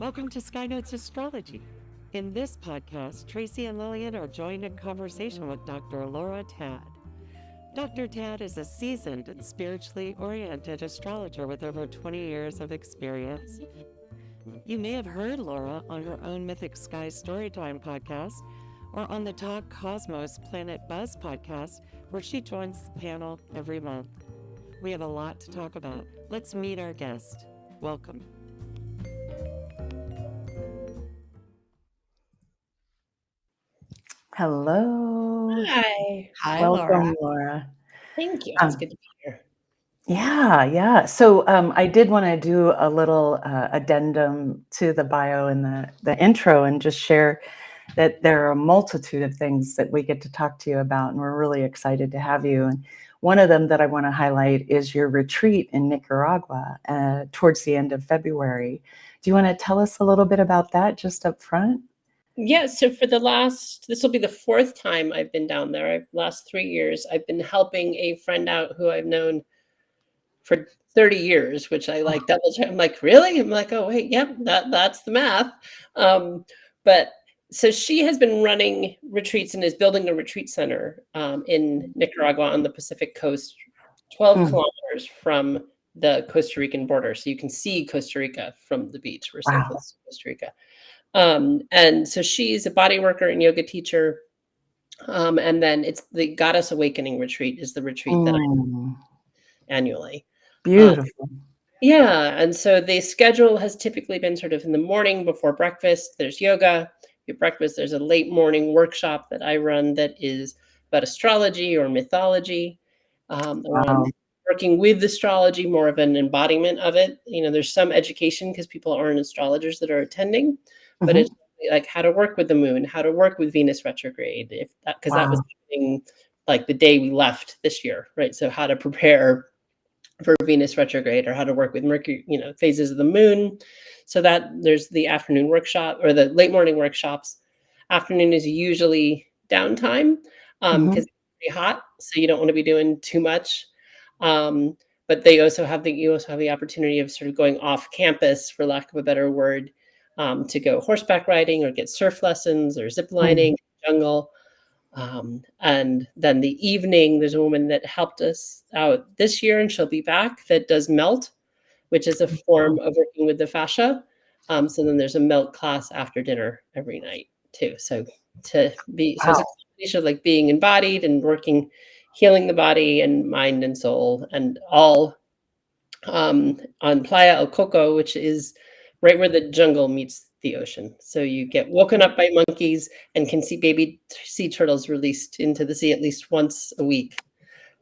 Welcome to Sky Notes Astrology. In this podcast, Tracy and Lillian are joined in conversation with Dr. Laura Tad. Dr. Tad is a seasoned and spiritually oriented astrologer with over 20 years of experience. You may have heard Laura on her own Mythic Sky Storytime podcast or on the Talk Cosmos Planet Buzz podcast, where she joins the panel every month. We have a lot to talk about. Let's meet our guest. Welcome. Hello. Hi. Hi, Welcome, Laura. Laura. Thank you. It's good to be here. Yeah. So I did want to do a little addendum to the bio and the intro and just share that there are a multitude of things that we get to talk to you about, and we're really excited to have you. And one of them that I want to highlight is your retreat in Nicaragua towards the end of February. Do you want to tell us a little bit about that just up front? Yeah, so for this will be the fourth time I've been down there. Last 3 years, I've been helping a friend out who I've known for 30 years, which I like double check. I'm like, really? I'm like, oh, wait, yep, that's the math. But so she has been running retreats and is building a retreat center in Nicaragua on the Pacific coast, 12 kilometers from the Costa Rican border. So you can see Costa Rica from the beach. We're so close to Costa Rica. And so she's a body worker and yoga teacher. And then it's the Goddess Awakening Retreat is the retreat that I do annually. Beautiful. Yeah. And so the schedule has typically been sort of in the morning before breakfast, there's yoga. At breakfast, there's a late morning workshop that I run that is about astrology or mythology. Around working with astrology, more of an embodiment of it. You know, there's some education because people aren't astrologers that are attending. But it's like how to work with the moon, how to work with Venus retrograde, because that was happening like the day we left this year, right? So how to prepare for Venus retrograde or how to work with Mercury, phases of the moon. So that there's the afternoon workshop or the late morning workshops. Afternoon is usually downtime because it's pretty hot, so you don't want to be doing too much. But you also have the opportunity of sort of going off campus, for lack of a better word. To go horseback riding or get surf lessons or zip lining, jungle. And then the evening, there's a woman that helped us out this year, and she'll be back, that does melt, which is a form of working with the fascia. So then there's a melt class after dinner every night too. So it's a combination of like being embodied and working, healing the body and mind and soul, and all on Playa El Coco, which is right where the jungle meets the ocean. So you get woken up by monkeys and can see baby sea turtles released into the sea at least once a week.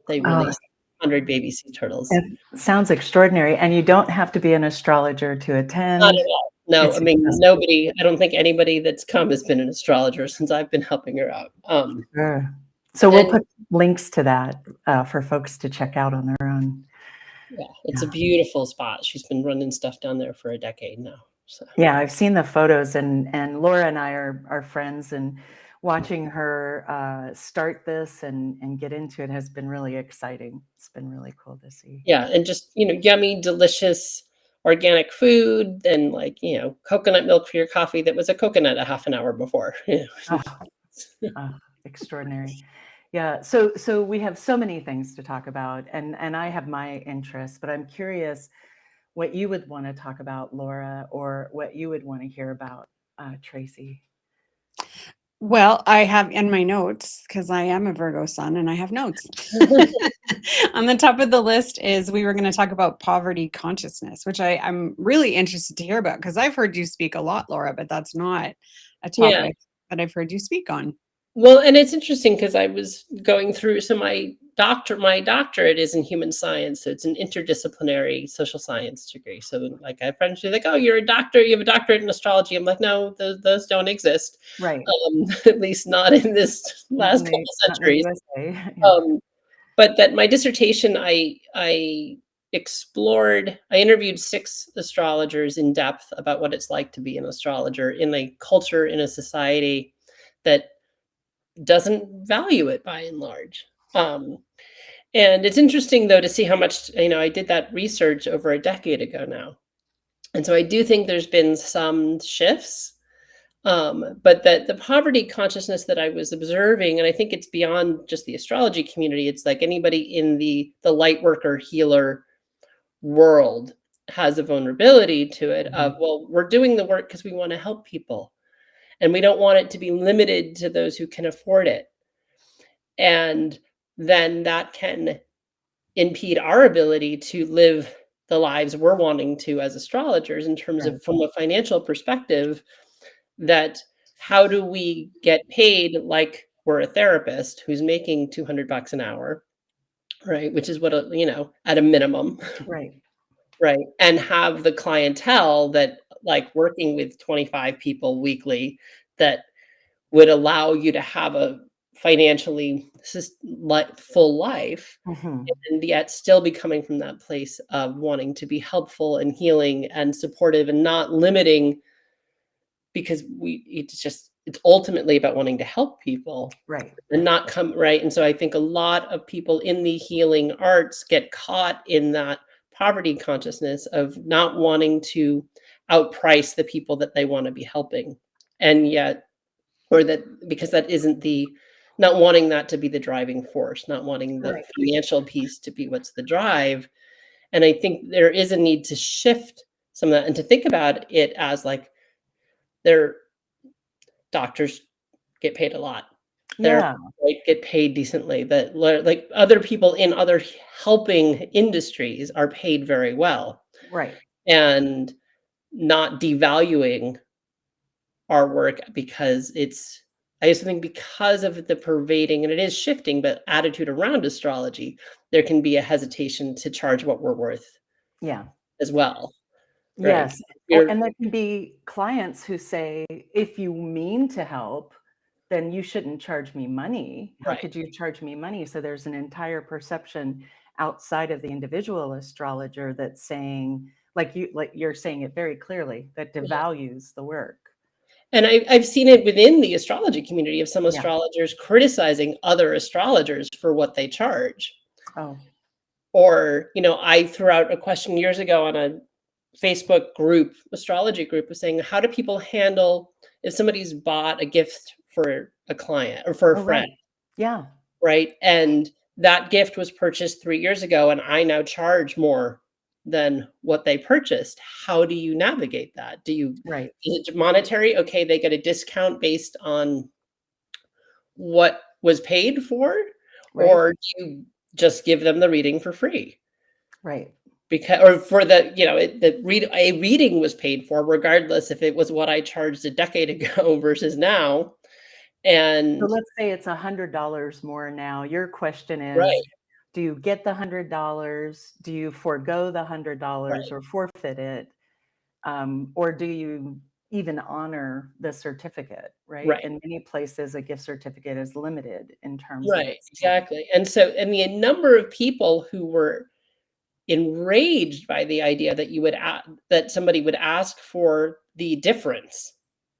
They release 100 baby sea turtles. It sounds extraordinary. And you don't have to be an astrologer to attend. Not at all. No, I mean, I don't think anybody that's come has been an astrologer since I've been helping her out. Sure. So we'll put links to that for folks to check out on their own. Yeah, it's a beautiful spot. She's been running stuff down there for a decade now. So. Yeah, I've seen the photos, and Laura and I are friends, and watching her start this and get into it has been really exciting. It's been really cool to see. Yeah, and just, yummy, delicious organic food, and coconut milk for your coffee that was a coconut a half an hour before. Extraordinary. Yeah, so we have so many things to talk about, and I have my interests, but I'm curious what you would want to talk about, Laura, or what you would want to hear about, Tracy. Well, I have in my notes, because I am a Virgo sun and I have notes. On the top of the list is we were going to talk about poverty consciousness, which I'm really interested to hear about, because I've heard you speak a lot, Laura, but that's not a topic that I've heard you speak on. Well, and it's interesting because I was going through, so my doctorate is in human science. So it's an interdisciplinary social science degree. So I have friends who are like, oh, you're a doctor, you have a doctorate in astrology. I'm like, no, those don't exist. Right. At least not in this last couple centuries. But that my dissertation, I interviewed 6 astrologers in depth about what it's like to be an astrologer in a culture, in a society that doesn't value it by and large. And it's interesting, though, to see how much, I did that research over a decade ago now. And so I do think there's been some shifts, but that the poverty consciousness that I was observing, and I think it's beyond just the astrology community, it's like anybody in the light worker healer world has a vulnerability to it of, well, we're doing the work because we want to help people, and we don't want it to be limited to those who can afford it. And then that can impede our ability to live the lives we're wanting to as astrologers in terms Right. of from a financial perspective, that how do we get paid like we're a therapist who's making $200 an hour, right? Which is what, at a minimum, Right. right? And have the clientele that like working with 25 people weekly that would allow you to have a financially full life, Mhm. and yet still be coming from that place of wanting to be helpful and healing and supportive and not limiting, because it's ultimately about wanting to help people Right. and not come right. And so I think a lot of people in the healing arts get caught in that poverty consciousness of not wanting to outprice the people that they want to be helping. And yet, or that because that isn't the not wanting that to be the driving force, not wanting the Right. financial piece to be what's the drive. And I think there is a need to shift some of that and to think about it as like their doctors get paid a lot. They're Yeah. get paid decently. That like other people in other helping industries are paid very well, Right. and not devaluing our work because it's I just think because of the pervading, and it is shifting, but attitude around astrology, there can be a hesitation to charge what we're worth Yeah. as well, right? Yes. Or You're and there can be clients who say, if you mean to help, then you shouldn't charge me money. How right, could you charge me money? So there's an entire perception outside of the individual astrologer that's saying, like you're saying it very clearly, that yeah. devalues the work. And I've seen it within the astrology community of some Yeah. astrologers criticizing other astrologers for what they charge. Oh, Or, I threw out a question years ago on a Facebook group, astrology group, was saying, how do people handle if somebody's bought a gift for a client or for a oh, friend, right. Yeah. right? And that gift was purchased 3 years ago, and I now charge more than what they purchased. How do you navigate that? Right. Is it monetary? Okay, they get a discount based on what was paid for, Right. or do you just give them the reading for free? Right. Because or for the a reading was paid for regardless if it was what I charged a decade ago versus now. So And let's say it's $100 more now. Your question right, is, do you get the $100? Do you forego the $100 right, or forfeit it? Or do you even honor the certificate, right? right, In many places, a gift certificate is limited in terms of right, its time. exactly. And so and the number of people who were enraged by the idea that that somebody would ask for the difference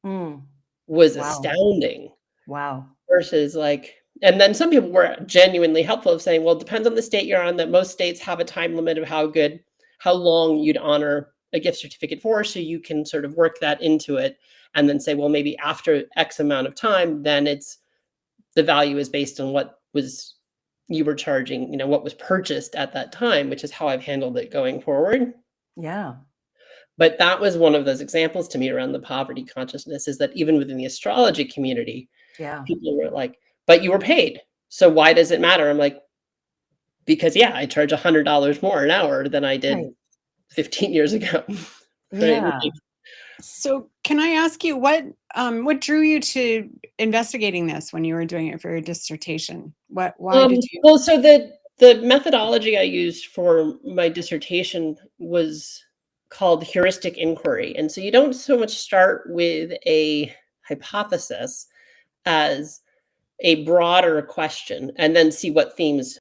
Mm, was wow. astounding. Wow. Versus like, and then some people were genuinely helpful of saying, well, it depends on the state you're on, that most states have a time limit of how long you'd honor a gift certificate for. So you can sort of work that into it and then say, well, maybe after X amount of time, then the value is based on what was you were charging, what was purchased at that time, which is how I've handled it going forward. Yeah. But that was one of those examples to me around the poverty consciousness, is that even within the astrology community, Yeah. people were like, "But you were paid, so why does it matter?" I'm like, "Because, yeah, I charge $100 more an hour than I did Right. 15 years ago." Right? Yeah. So, can I ask you what drew you to investigating this when you were doing it for your dissertation? Why did you? Well, so the methodology I used for my dissertation was called heuristic inquiry, and so you don't so much start with a hypothesis as a broader question and then see what themes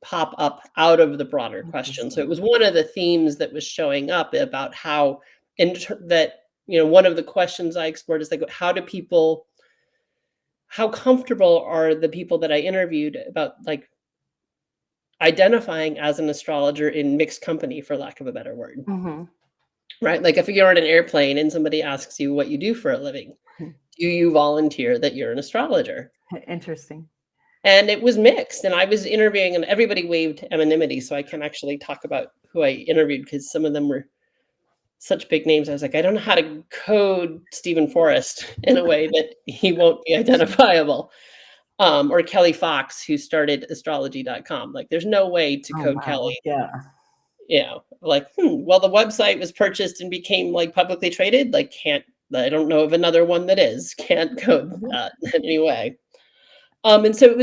pop up out of the broader question. So it Interesting. was one of the themes that was showing up about how one of the questions I explored is like, how comfortable are the people that I interviewed about like identifying as an astrologer in mixed company, for lack of a better word. Hmm. right? Like if you're on an airplane and somebody asks you what you do for a living, do you volunteer that you're an astrologer? Interesting. And it was mixed. And I was interviewing, and everybody waived anonymity, so I can actually talk about who I interviewed because some of them were such big names. I was like, I don't know how to code Stephen Forrest in a way that he won't be identifiable. Or Kelly Fox, who started astrology.com. Like, there's no way to Oh, code wow. Kelly. Yeah. You know, like, well, the website was purchased and became like publicly traded. Like, I don't know of another one that can't code that in any way. And so it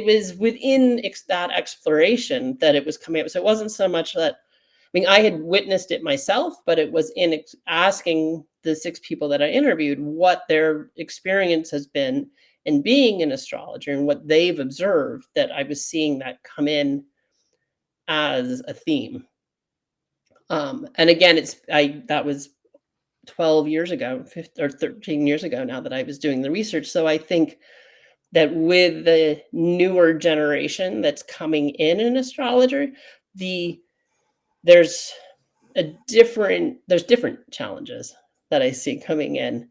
was within that exploration that it was coming up. So it wasn't so much that, I mean, I had witnessed it myself, but it was in asking the 6 people that I interviewed what their experience has been in being an astrologer and what they've observed, that I was seeing that come in as a theme. And again, that was 12 years ago, 15 or 13 years ago now that I was doing the research. So I think that with the newer generation that's coming in an astrologer, there's different challenges that I see coming in.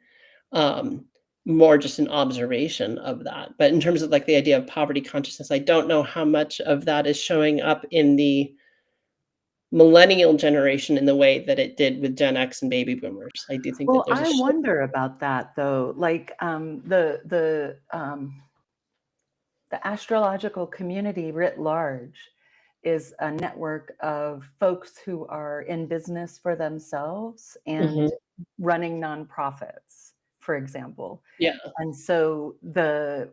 More just an observation of that. But in terms of like the idea of poverty consciousness, I don't know how much of that is showing up in the millennial generation in the way that it did with Gen X and baby boomers. I do think that Well, there's a I shift. wonder about that though. Like the astrological community writ large is a network of folks who are in business for themselves and running nonprofits, for example. Yeah. And so the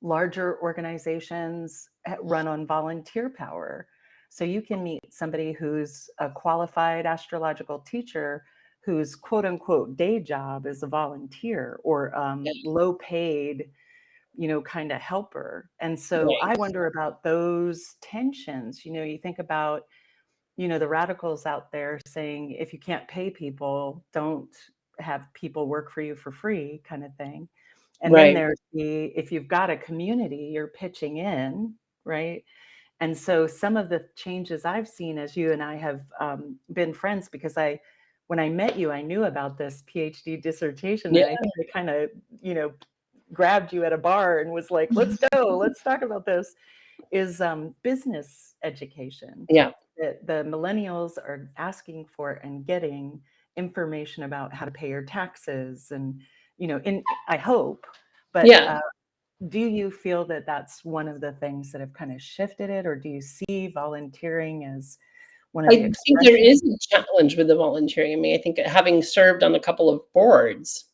larger organizations run on volunteer power. So you can meet somebody who's a qualified astrological teacher whose quote unquote day job is a volunteer or low paid, kind of helper. And so Right. I wonder about those tensions. You think about, the radicals out there saying, if you can't pay people, don't have people work for you for free kind of thing. And then Right. there's if you've got a community, you're pitching in, right? And so some of the changes I've seen as you and I have been friends, because when I met you, I knew about this PhD dissertation, Yeah. and I think I kind of, grabbed you at a bar and was like, let's go, let's talk about this, is business education. Yeah. The millennials are asking for and getting information about how to pay your taxes and, I hope, but Yeah. do you feel that that's one of the things that have kind of shifted it, or do you see volunteering as one of I the think there expressions? is a challenge with the volunteering. I mean, I think having served on a couple of boards,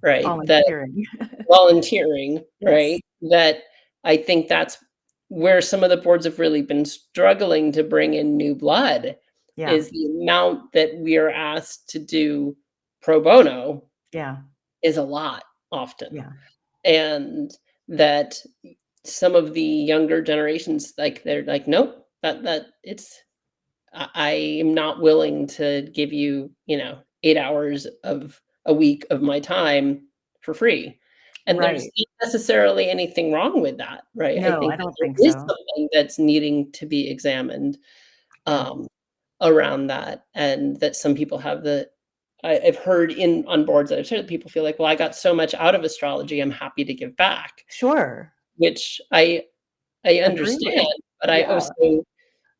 right, that Volunteering. volunteering, Yes. right, that I think that's where some of the boards have really been struggling to bring in new blood, Yeah. is the amount that we are asked to do pro bono Yeah. is a lot often. Yeah. And that some of the younger generations, like, they're like, nope, I am not willing to give you, 8 hours of a week of my time for free. And there's Right. not necessarily anything wrong with that, right? I No, think I that don't think there is so. something that's needing to be examined Yeah. around that, and that some people have I've heard on boards that I've said that people feel like, well, I got so much out of astrology, I'm happy to give back, Sure. which I Agree understand, with. but I Yeah. also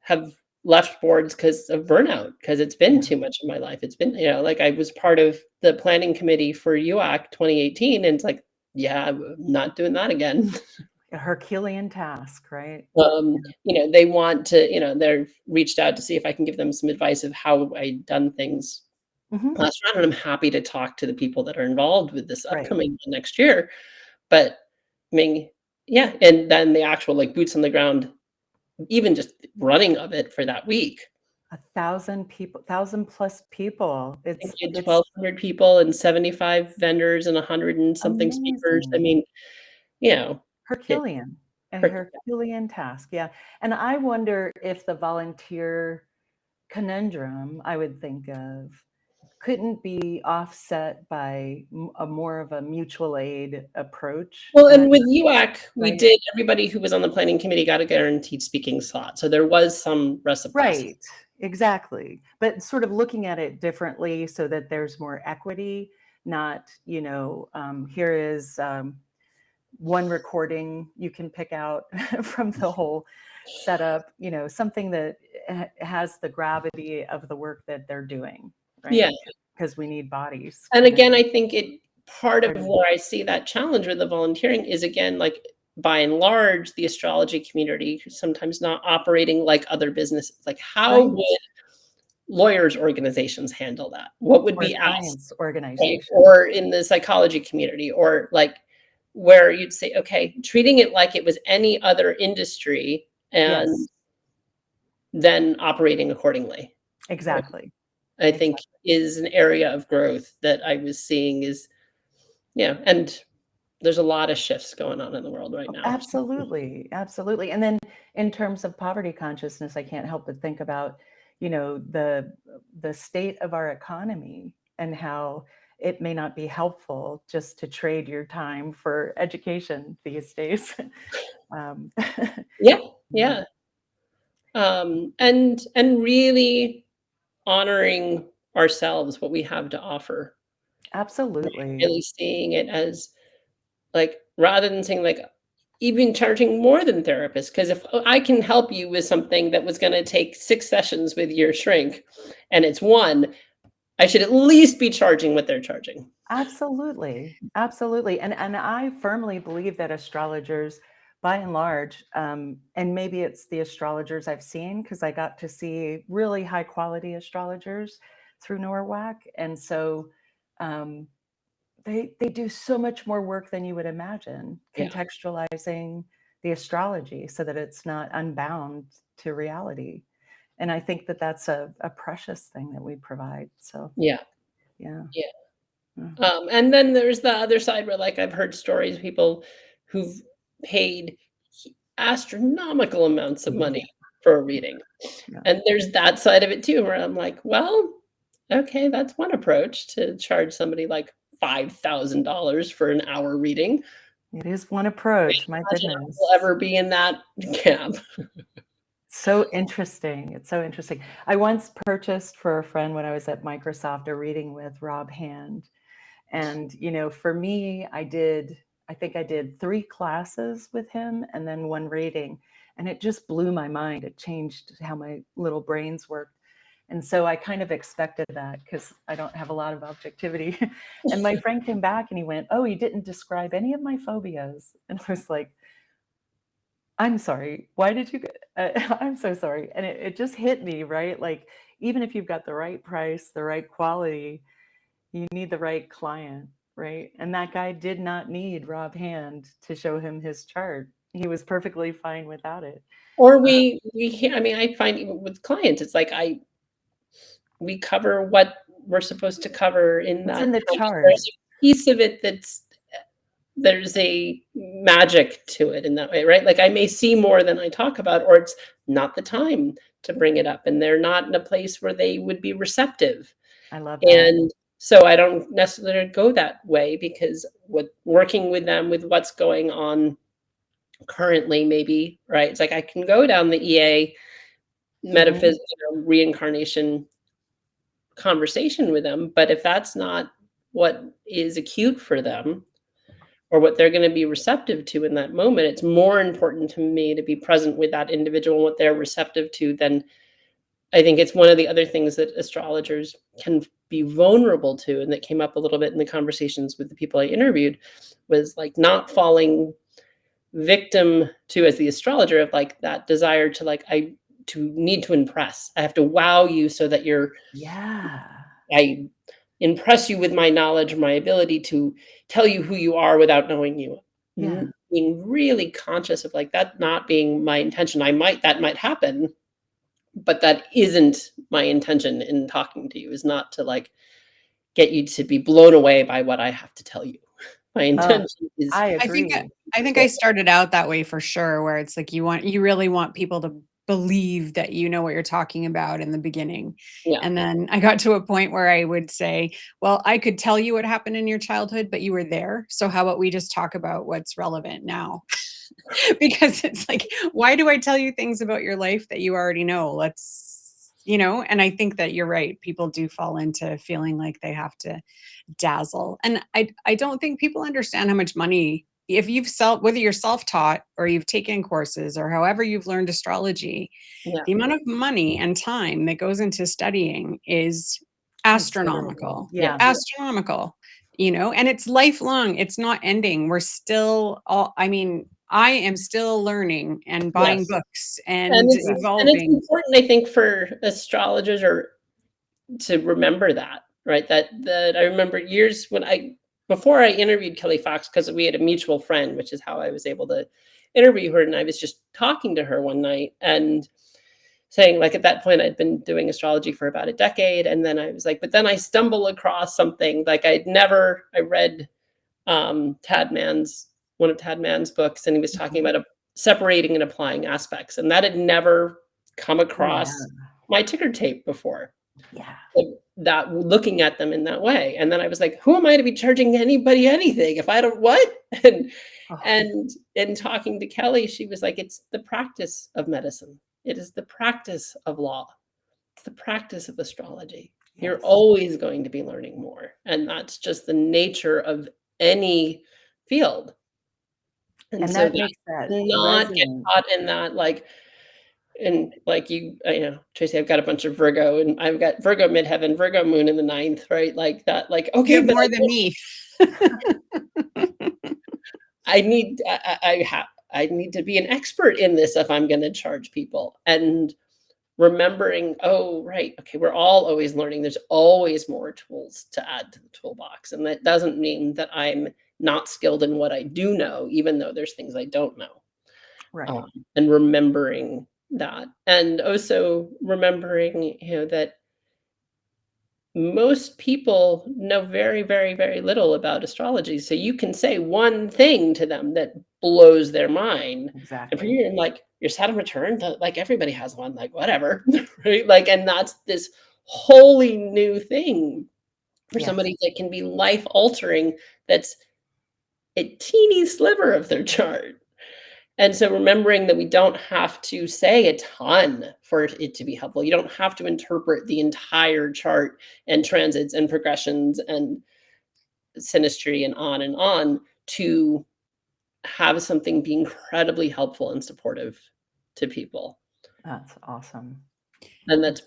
have left boards because of burnout, because it's been too much of my life. It's been, like, I was part of the planning committee for UAC 2018, and it's like, yeah, I'm not doing that again. A Herculean task, right? They want to, they've reached out to see if I can give them some advice of how I've done things Mhm. last round, and I'm happy to talk to the people that are involved with this Right. upcoming next year. But I mean, yeah, and then the actual, like, boots on the ground, even just running of it for that week. 1,000 people, 1,000 plus people. I think It's we had 1,200 people and 75 vendors and 100 and something speakers. I amazing. mean, you know, it Herculean, a Herc Herculean task. Yeah. And I wonder if the volunteer conundrum I would think of couldn't be offset by a more of a mutual aid approach. Well, and with UAC, we Right. did everybody who was on the planning committee got a guaranteed speaking slot, so there was some reciprocity. Right. Exactly. But sort of looking at it differently so that there's more equity, not, here is one recording you can pick out from the whole setup, something that has the gravity of the work that they're doing, Yeah. right? Because we need bodies. And kind of. again, I think part of Pardon. where I see that challenge with the volunteering is, again, like, by and large, the astrology community is sometimes not operating like other businesses. Like, how Right. would lawyers organizations handle that? What would Or be asked, science right? organization. Or in the psychology community, or like where you'd say, okay, treating it like it was any other industry and Yes, then operating accordingly. exactly. I think is an area of growth that I was seeing is, and there's a lot of shifts going on in the world right now. Absolutely. Absolutely. And then in terms of poverty consciousness, I can't help but think about, the state of our economy and how it may not be helpful just to trade your time for education these days. um, Yeah. And really honoring ourselves, what we have to offer, Absolutely. really seeing it as, like, rather than saying, like, even charging more than therapists, because if I can help you with something that was going to take 6 sessions with your shrink and it's one, I should at least be charging what they're charging. Absolutely. Absolutely. And I firmly believe that astrologers, by and large, and maybe it's the astrologers I've seen, because I got to see really high quality astrologers through NORWAC. And so they do so much more work than you would imagine, Yeah. contextualizing the astrology so that it's not unbound to reality. And I think that that's a precious thing that we provide. So Yeah. yeah. And then there's the other side where, like, I've heard stories of people who've paid astronomical amounts of money for a reading. Yeah. And there's that side of it too, where I'm like, well, okay, that's one approach, to charge somebody like $5,000 for an hour reading. It is one approach. My Imagine I goodness. will ever be in that camp. So interesting. It's so interesting. I once purchased for a friend when I was at Microsoft a reading with Rob Hand. And, for me, I think I did 3 classes with him and then 1 reading. And it just blew my mind. It changed how my little brains worked. And so I kind of expected that because I don't have a lot of objectivity. And my friend came back and he went, "Oh, you didn't describe any of my phobias." And I was like, "I'm sorry. Why did you? I'm so sorry." And it just hit me, right? Like, even if you've got the right price, the right quality, you need the right client, right? And that guy did not need Rob Hand to show him his chart. He was perfectly fine without it. Or I mean, I find even with clients, it's like we cover what we're supposed to cover in It's that. in the chart. There's a piece of it there's a magic to it in that way, right? Like, I may see more than I talk about, or it's not the time to bring it up, and they're not in a place where they would be receptive. I love that. And so I don't necessarily go that way, because working with them with what's going on currently, maybe, right? It's like I can go down the EA metaphysics, reincarnation conversation with them, but if that's not what is acute for them or what they're going to be receptive to in that moment, it's more important to me to be present with that individual and what they're receptive to. Then I think it's one of the other things that astrologers can be vulnerable to, and that came up a little bit in the conversations with the people I interviewed, was like not falling victim to, as the astrologer, of like that desire to to need to impress. I have to wow you so that I impress you with my knowledge, my ability to tell you who you are without knowing you. Yeah. Being really conscious of like that not being my intention. That might happen, but that isn't my intention in talking to you, is not to like get you to be blown away by what I have to tell you. My intention is I agree. I think I started out that way for sure, where it's like you really want people to believe that you know what you're talking about in the beginning. Yeah. And then I got to a point where I would say, well, I could tell you what happened in your childhood, but you were there. So how about we just talk about what's relevant now? Because it's like, why do I tell you things about your life that you already know? Let's and I think that you're right. People do fall into feeling like they have to dazzle. And I don't think people understand how much money, if whether you're self-taught or you've taken courses or however you've learned astrology, Yeah. the amount of money and time that goes into studying is astronomical. Yeah. Astronomical, and it's lifelong. It's not ending. We're still I am still learning and buying Yes. books and And it's evolving. important, I think, for astrologers to remember that, right? That I remember years before I interviewed Kelly Fox, because we had a mutual friend, which is how I was able to interview her. And I was just talking to her one night and saying, like, at that point, I'd been doing astrology for about a decade. And then I was like, but then I stumbled across something like I read one of Tad Mann's books, and he was talking about separating and applying aspects. And that had never come across my ticker tape before. Yeah. That looking at them in that way. And then I was like, who am I to be charging anybody anything if I don't what? And in talking to Kelly, she was like, it's the practice of medicine. It is the practice of law. It's the practice of astrology. Yes. You're always going to be learning more. And that's just the nature of any field. And so that makes that not get caught in that, like, and like Tracy, I've got a bunch of Virgo, and I've got Virgo midheaven, Virgo moon in the 9th, right? Like that, like, okay, you have more than me. I need to be an expert in this if I'm going to charge people. And remembering, oh, right, okay, we're all always learning. There's always more tools to add to the toolbox. And that doesn't mean that I'm not skilled in what I do know, even though there's things I don't know. Right. And remembering that. And also remembering, that most people know very, very, very little about astrology. So you can say one thing to them that blows their mind. Exactly. And for you, like, your Saturn return, like, everybody has one, like, whatever, right? Like, and that's this wholly new thing for somebody that can be life altering. That's a teeny sliver of their chart. And so remembering that we don't have to say a ton for it to be helpful. You don't have to interpret the entire chart and transits and progressions and synastry and on to have something be incredibly helpful and supportive to people. That's awesome. And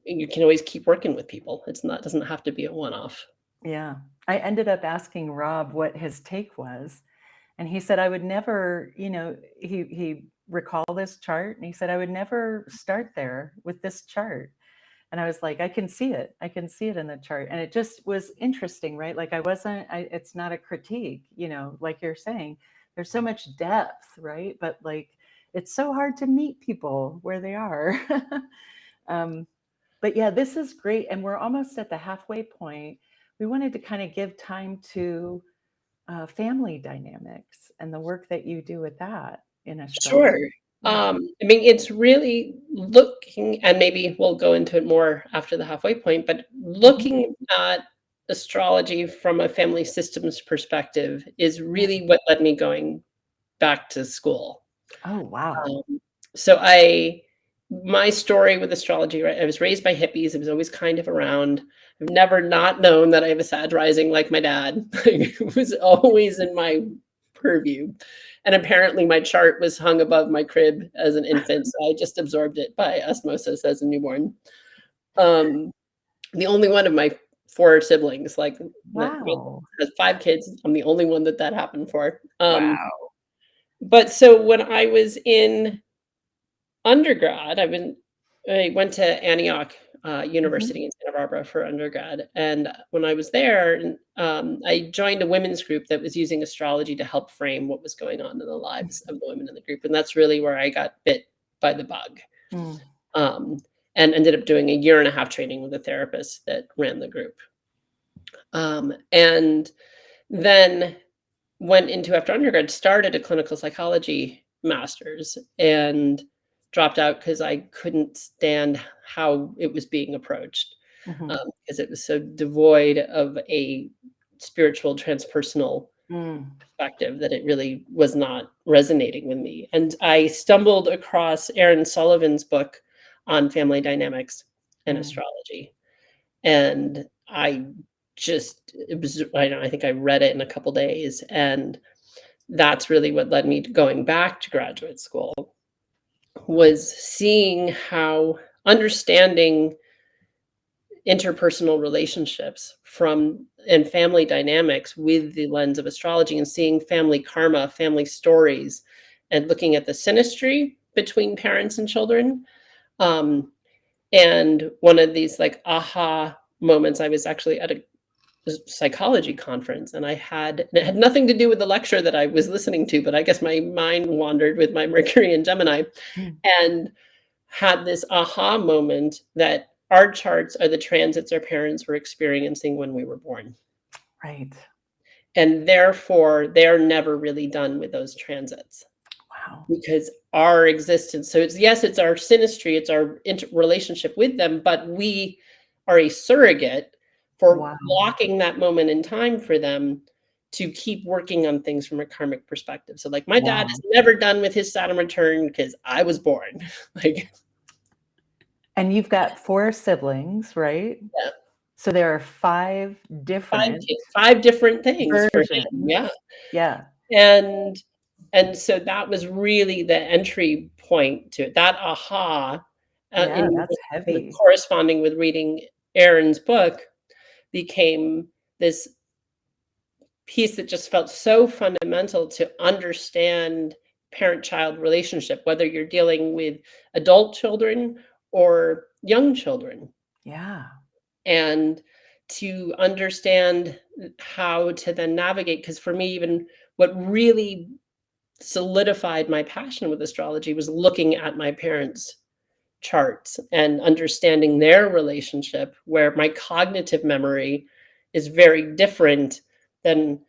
you can always keep working with people. Doesn't have to be a one-off. Yeah. I ended up asking Rob what his take was. And he said, I would never, he recalled this chart, and he said, I would never start there with this chart. And I was like, I can see it. I can see it in the chart. And it just was interesting, right? Like it's not a critique, like you're saying, there's so much depth, right? But like, it's so hard to meet people where they are. But yeah, this is great. And we're almost at the halfway point. We wanted to kind of give time to family dynamics and the work that you do with that in astrology. Sure. I mean, it's really looking, and maybe we'll go into it more after the halfway point, but looking at astrology from a family systems perspective is really what led me going back to school. Oh, wow. So my story with astrology, right? I was raised by hippies. It was always kind of around. I've never not known that I have a Sag rising like my dad. It was always in my purview. And apparently my chart was hung above my crib as an infant. So I just absorbed it by osmosis as a newborn. The only one of my 4 siblings, like, has 5 kids. I'm the only one that happened for. Wow. But so when I was in undergrad, I went to Antioch University in Santa Barbara for undergrad. And when I was there, I joined a women's group that was using astrology to help frame what was going on in the lives of the women in the group. And that's really where I got bit by the bug. And ended up doing a 1.5-year training with a therapist that ran the group. And then went into, after undergrad, started a clinical psychology master's and dropped out because I couldn't stand how it was being approached, because it was so devoid of a spiritual, transpersonal perspective that it really was not resonating with me. And I stumbled across Aaron Sullivan's book on family dynamics. in astrology. And I just, I think I read it in a couple days. And that's really what led me to going back to graduate school, was seeing how understanding interpersonal relationships and family dynamics with the lens of astrology, and seeing family karma, family stories, and looking at the synastry between parents and children. And one of these like aha moments, I was actually at a psychology conference, and it had nothing to do with the lecture that I was listening to, but I guess my mind wandered with my Mercury and Gemini, and had this aha moment that our charts are the transits our parents were experiencing when we were born. Right. And therefore, they're never really done with those transits. Wow. Because our existence, so it's our synastry, it's our relationship with them, but we are a surrogate for blocking that moment in time for them to keep working on things from a karmic perspective. So like my dad is never done with his Saturn return because I was born. Like, and you've got 4 siblings, right? Yeah. So there are 5 different five different things versions. for him. Yeah. Yeah. And so that was really the entry point to it. That aha, That's heavy. corresponding with reading Aaron's book, became this piece that just felt so fundamental to understand parent-child relationship, whether you're dealing with adult children or young children. Yeah. And to understand how to then navigate, because for me, even what really solidified my passion with astrology was looking at my parents' charts and understanding their relationship, where my cognitive memory is very different than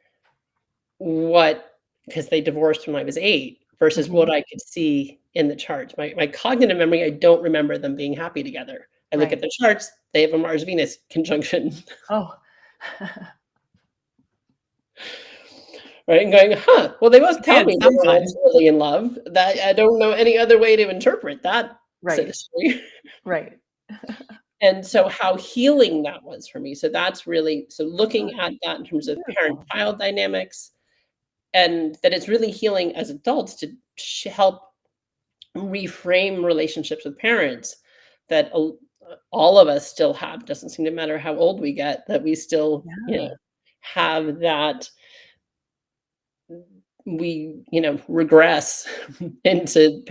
because they divorced when I was 8 versus what I could see in the charts. My cognitive memory, I don't remember them being happy together. I look at the charts, they have a Mars-Venus conjunction. Oh. Right, and going, well, they both tell me they were sometime. ultimately in love. That I don't know any other way to interpret that synastry. Right. And so how healing that was for me. So that's really, so looking at that in terms of parent-child dynamics, and that it's really healing as adults to help reframe relationships with parents that all of us still have. Doesn't seem to matter how old we get, that we still, have that. We, regress into,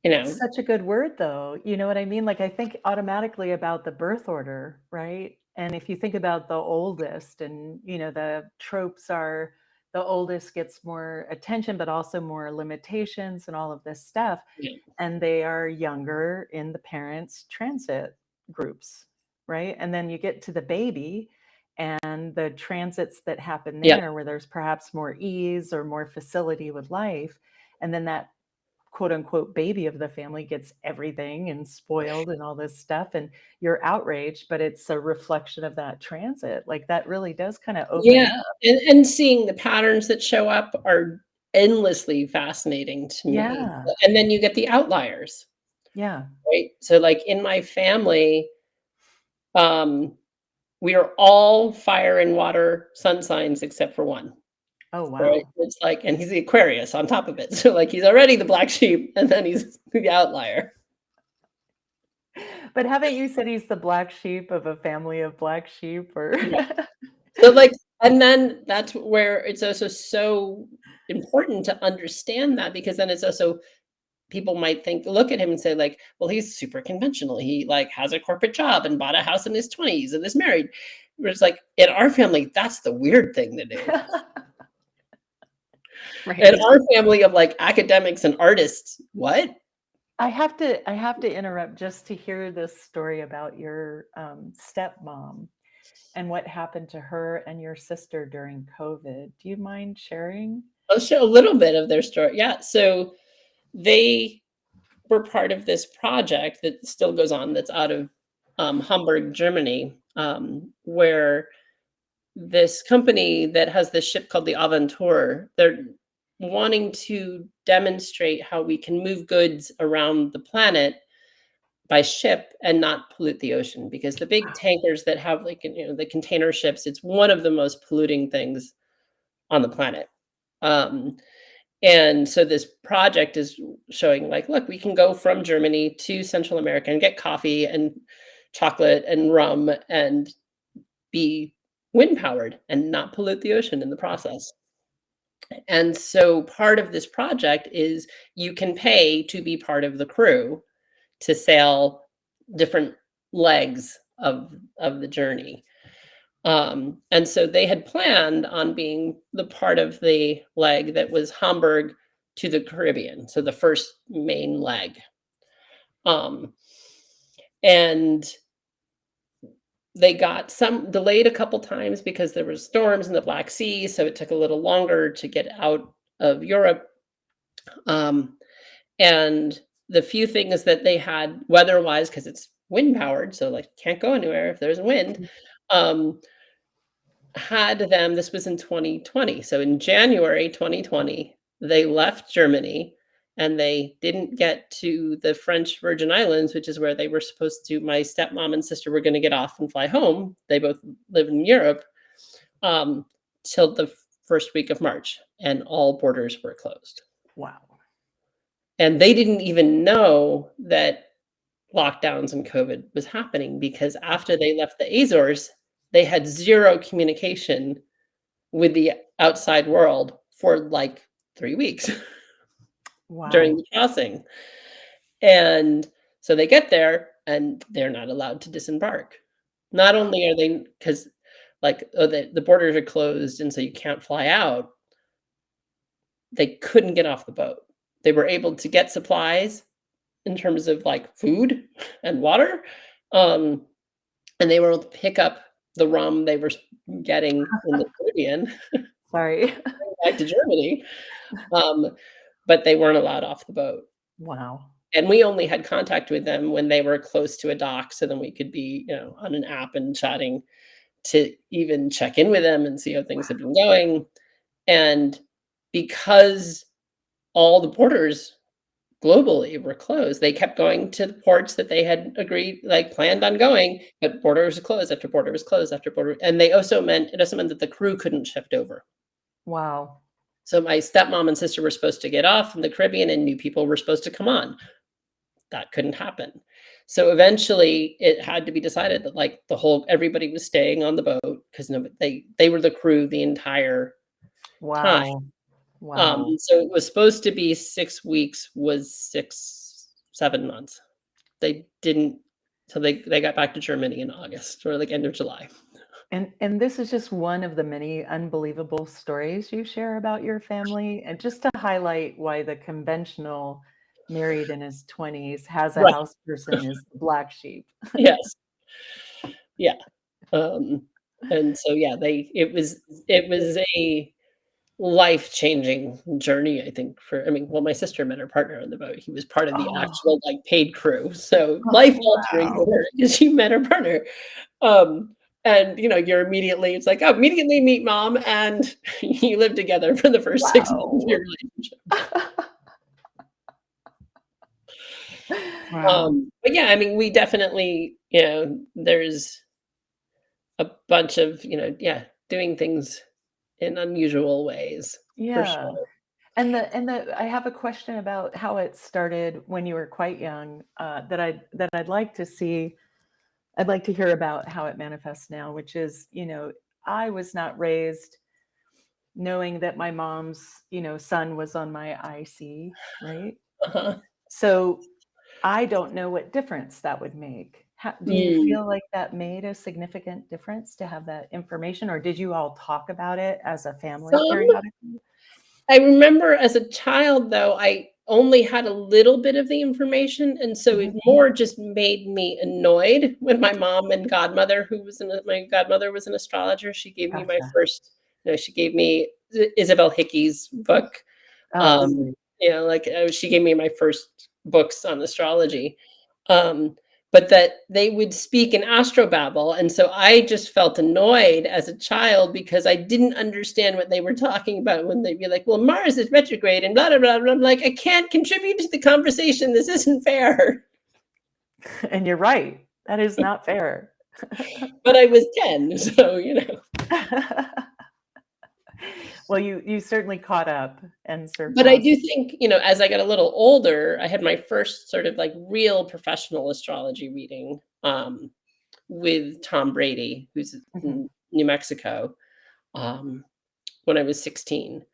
Such a good word, though. You know what I mean? Like, I think automatically about the birth order, right? And if you think about the oldest, and, the tropes are the oldest gets more attention, but also more limitations and all of this stuff. Yeah. And they are younger in the parents' transit groups, right? And then you get to the baby and the transits that happen there, where there's perhaps more ease or more facility with life. And then that quote unquote baby of the family gets everything and spoiled and all this stuff, and you're outraged, but it's a reflection of that transit. Like, that really does kind of open up. And seeing the patterns that show up are endlessly fascinating to me. And then you get the outliers. Right. So like in my family, we are all fire and water sun signs except for one. Oh, wow. Right? It's like, and he's the Aquarius on top of it. So like he's already the black sheep, and then he's the outlier. But haven't you said he's the black sheep of a family of black sheep? Or So like, and then that's where it's also so important to understand that, because then it's also, people might look at him and say like, well, he's super conventional. He like has a corporate job and bought a house in his 20s and is married. It's like, in our family, that's the weird thing to do. And our family of like academics and artists, what? I have to interrupt just to hear this story about your stepmom and what happened to her and your sister during COVID. Do you mind sharing? I'll share a little bit of their story. Yeah. So they were part of this project that still goes on, that's out of Hamburg, Germany, where this company that has this ship called the Aventur, they're wanting to demonstrate how we can move goods around the planet by ship and not pollute the ocean, because the big tankers that have like, the container ships, it's one of the most polluting things on the planet. And so this project is showing like, look, we can go from Germany to Central America and get coffee and chocolate and rum and be wind powered and not pollute the ocean in the process. And so part of this project is you can pay to be part of the crew to sail different legs of the journey. And so they had planned on being the part of the leg that was Hamburg to the Caribbean, so the first main leg. And they got some delayed a couple times because there were storms in the Black Sea, so it took a little longer to get out of Europe. And the few things that they had weather-wise, because it's wind powered, so like can't go anywhere if there's a wind, had them, this was in 2020. So in January 2020, they left Germany and they didn't get to the French Virgin Islands, which is where they were supposed to, my stepmom and sister were going to get off and fly home. They both live in Europe, till the first week of March, and all borders were closed. Wow. And they didn't even know that lockdowns and COVID was happening, because after they left the Azores, they had zero communication with the outside world for like 3 weeks. Wow. During the crossing. And so they get there and they're not allowed to disembark. Not only are they, because like the borders are closed and so you can't fly out, they couldn't get off the boat. They were able to get supplies in terms of like food and water. And they were able to pick up the rum they were getting in the Caribbean. Sorry. Back to Germany. But they weren't allowed off the boat. Wow. And we only had contact with them when they were close to a dock, so then we could be, on an app and chatting to even check in with them and see how things have been going. And because all the borders globally were closed, they kept going to the ports that they had agreed, like planned on going, but border was closed after border was closed after border. And it also meant that the crew couldn't shift over. Wow. So my stepmom and sister were supposed to get off in the Caribbean and new people were supposed to come on. That couldn't happen. So eventually it had to be decided that like everybody was staying on the boat, because they were the crew the entire time. Wow. So it was supposed to be 6 weeks, was 7 months. They didn't, so they got back to Germany in August, or like end of July. And this is just one of the many unbelievable stories you share about your family, and just to highlight why the conventional married in his 20s has a Right. house person is the black sheep. Yes. Yeah. And so yeah, it was a life-changing journey, I think, my sister met her partner on the boat. He was part of the actual like paid crew. So life-altering for her because she met her partner. And you're immediately, it's like, immediately meet mom, and you live together for the first 6 months of your relationship. Wow. But yeah, we definitely, there's a bunch of, doing things in unusual ways. Yeah. For sure. And I have a question about how it started when you were quite young, that I'd like to see. I'd like to hear about how it manifests now, which is, I was not raised knowing that my mom's, son was on my IC, right? Uh-huh. So I don't know what difference that would make. Do you feel like that made a significant difference to have that information, or did you all talk about it as a family periodically? I remember as a child, though, I only had a little bit of the information, and so it more just made me annoyed when my mom and godmother, my godmother was an astrologer. She gave me my first, she gave me Isabel Hickey's book. She gave me my first books on astrology. But that they would speak in astrobabble. And so I just felt annoyed as a child because I didn't understand what they were talking about when they'd be like, well, Mars is retrograde and blah, blah, blah, blah. I'm like, I can't contribute to the conversation. This isn't fair. And you're right. That is not fair. But I was 10, so, you know. Well, you certainly caught up and But I surpassed. do think, you know, as I got a little older, I had my first sort of like real professional astrology reading with Tom Brady, who's Mhm. in New Mexico, um, when I was 16.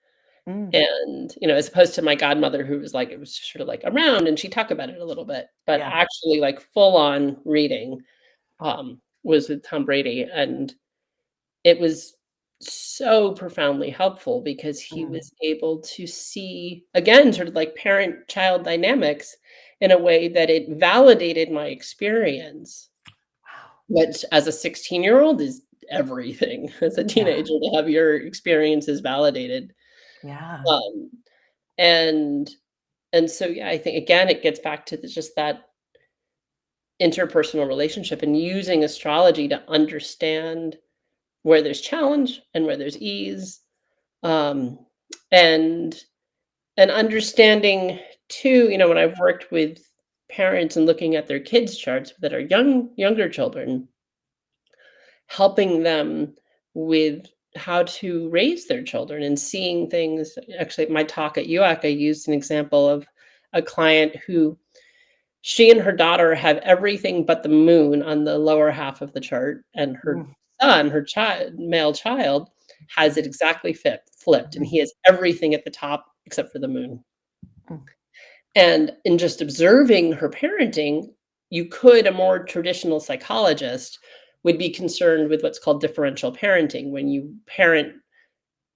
Mm, And, you know, as opposed to my godmother who was like, it was sort of like around and she talked about it a little bit, but yeah. actually like full on reading was with Tom Brady. And it was so profoundly helpful because he Mm, was able to see, again, sort of like parent-child dynamics in a way that it validated my experience, wow. which as a 16-year-old is everything as a Yeah. teenager to have your experiences validated. Yeah. Um, and and so, yeah, I think again, it gets back to just that interpersonal relationship and using astrology to understand where there's challenge and where there's ease, um, and understanding too, you know, when I've worked with parents and looking at their kids' charts that are younger children, helping them with how to raise their children and seeing things. Actually, my talk at UAC, I used an example of a client who she and her daughter have everything but the moon on the lower half of the chart, and her Mm, son, her child, male child, has it exactly flipped, and mhm, he has everything at the top except for the moon. mm. And in just observing her parenting, you could, a more traditional psychologist would be concerned with what's called differential parenting, when you parent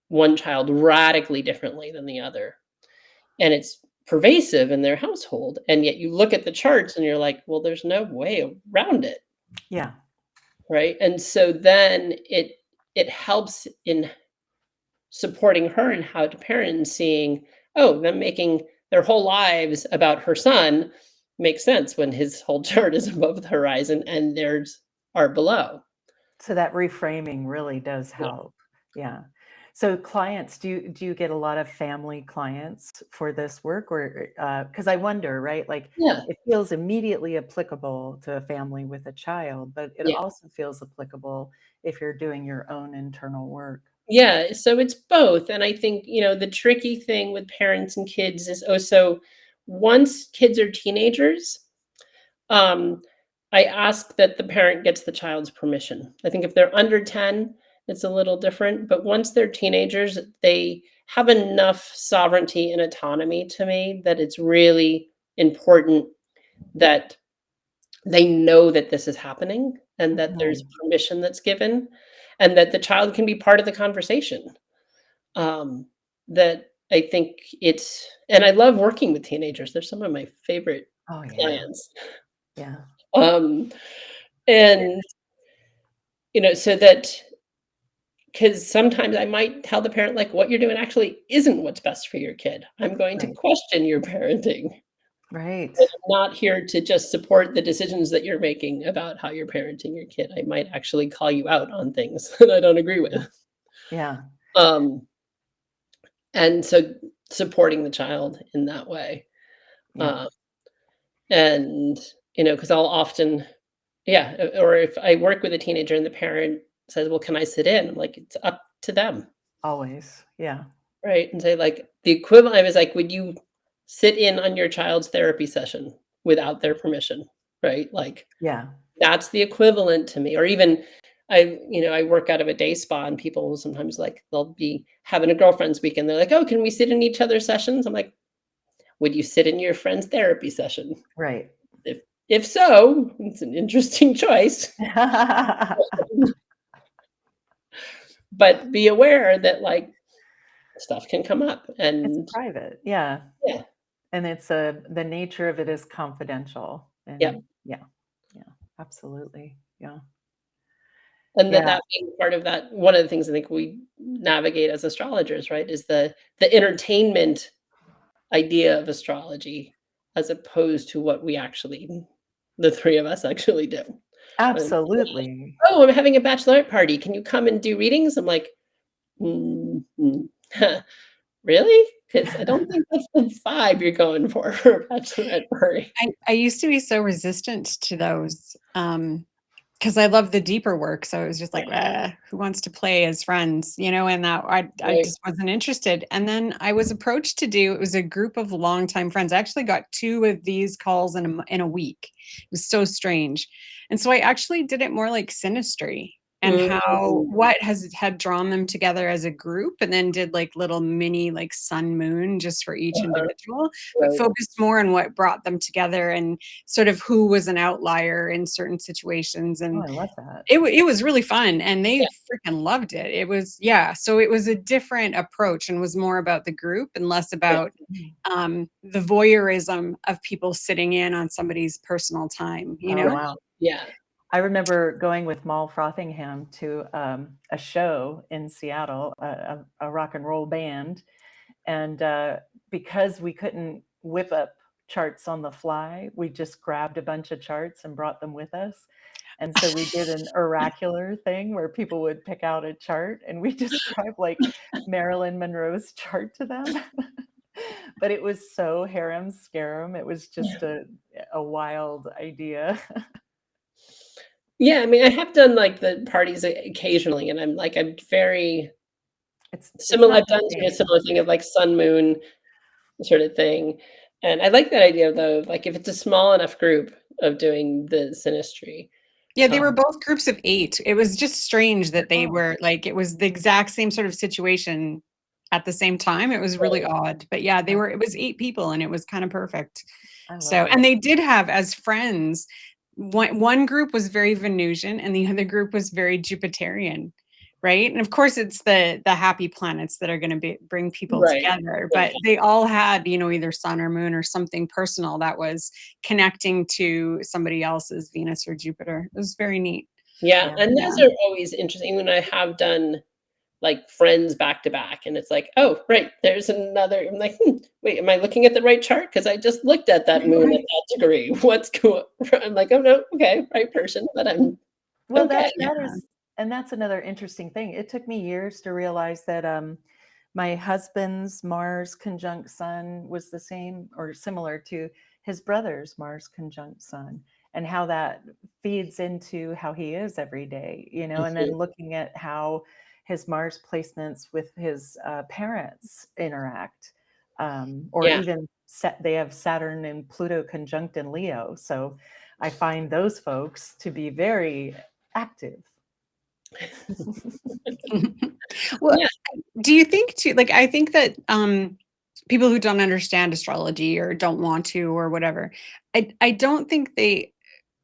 one child radically differently than the other. And it's pervasive in their household. And yet you look at the charts and you're like, well, there's no way around it. Yeah. Right. And so then it helps in supporting her in how to parent and seeing, oh, them making their whole lives about her son makes sense when his whole chart is above the horizon and theirs are below. So that reframing really does Yeah. help. Yeah. So clients, do you get a lot of family clients for this work, or because I wonder, right? Like Yeah. it feels immediately applicable to a family with a child, but it Yeah. also feels applicable if you're doing your own internal work. Yeah. So it's both. And I think, you know, the tricky thing with parents and kids is also once kids are teenagers, um, I ask that the parent gets the child's permission. I think if they're under 10, it's a little different, but once they're teenagers, they have enough sovereignty and autonomy to me that it's really important that they know that this is happening and that there's Mhm. permission that's given and that the child can be part of the conversation. Um, that I think it's, and I love working with teenagers. They're some of my favorite Oh yeah. clients. Yeah. Um, and you know, so that because sometimes I might tell the parent, like, what you're doing actually isn't what's best for your kid. I'm going to Right. question your parenting. Right. I'm not here to just support the decisions that you're making about how you're parenting your kid. I might actually call you out on things that I don't agree with. Yeah. Um, and so supporting the child in that way. Yeah. Uh, and, you know, because I'll often, yeah, or if I work with a teenager and the parent says, well, can I sit in? I'm like, it's up to them. Always. Yeah. Right, and say, like, the equivalent I was like, "Would you sit in on your child's therapy session without their permission?" Right? Like, Yeah. that's the equivalent to me, or even I work out of a day spa, and people will sometimes, like, they'll be having a girlfriend's weekend, they're like, "Oh, can we sit in each other's sessions?" I'm like, "Would you sit in your friend's therapy session?" Right. If so, it's an interesting choice, but be aware that, like, stuff can come up, It's and private. Yeah. yeah, And it's the nature of it is confidential. yeah. And yeah, yeah, absolutely. Yeah. And Yeah. that being part of that, one of the things I think we navigate as astrologers, right, is the entertainment idea of astrology as opposed to what we actually, the 3 of us actually do. And, Absolutely. "Oh, I'm having a bachelorette party. Can you come and do readings?" I'm like, "Mm, mm, really? because I don't think that's the vibe you're going for a bachelorette party. I used to be so resistant to those, because I love the deeper work. So it was just like, who wants to play as friends, and that I Right. just wasn't interested. And then I was approached to do, it was a group of longtime friends. I actually got 2 of these calls in a week. It was so strange. And so I actually did it more like synastry and how Mm. what had drawn them together as a group, and then did like little mini like sun moon just for each Uh-huh. individual, but Right. focused more on what brought them together and sort of who was an outlier in certain situations. Oh, And I love that. it was really fun, and they Yeah. freaking loved it. It was, yeah, so it was a different approach and was more about the group and less about the voyeurism of people sitting in on somebody's personal time, Oh, wow. Yeah. I remember going with Mal Frothingham to a show in Seattle, a rock and roll band. And because we couldn't whip up charts on the fly, we just grabbed a bunch of charts and brought them with us. And so we did an oracular thing where people would pick out a chart and we describe like Marilyn Monroe's chart to them. But it was so harem scarum. It was just a wild idea. Yeah, I mean, I have done like the parties occasionally, and I'm very It's similar. not I've the done sort of same. similar thing of like sun moon sort of thing. And I like that idea though, of like if it's a small enough group of doing the synastry. Yeah, they were Um, both groups of 8. It was just strange that they Oh, were like, it was the exact same sort of situation at the same time. It was really odd. But yeah, it was 8 people and it was kind of perfect. I So, love and it. they did have as friends, one group was very Venusian and the other group was very Jupiterian, right? And of course, it's the happy planets that are going to bring people right. together. Right. But they all had, either sun or moon or something personal that was connecting to somebody else's Venus or Jupiter. It was very neat. Yeah. Yeah. And Yeah. those are always interesting when I have done like friends back to back. And it's like, oh, right, there's another. I'm like, wait, am I looking at the right chart? Because I just looked at that moon at that degree. What's cool? I'm like, oh no, okay, right person, but I'm Well, okay. that is, and that's another interesting thing. It took me years to realize that my husband's Mars conjunct Sun was the same or similar to his brother's Mars conjunct Sun, and how that feeds into how he is every day, and then looking at how his Mars placements with his parents interact, or Yeah. even they have Saturn and Pluto conjunct in Leo. So I find those folks to be very active. Well, Yeah. do you think too, like, I think that people who don't understand astrology or don't want to or whatever, I don't think they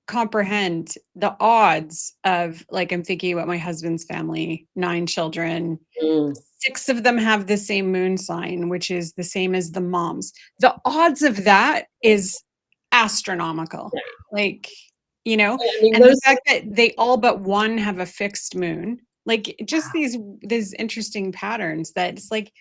comprehend the odds of, like, I'm thinking about my husband's family, 9 children, Mm. 6 of them have the same moon sign, which is the same as the mom's. The odds of that is astronomical. Right. Like, I mean, and the those. fact that they all but one have a fixed moon, like, just these interesting patterns that it's like,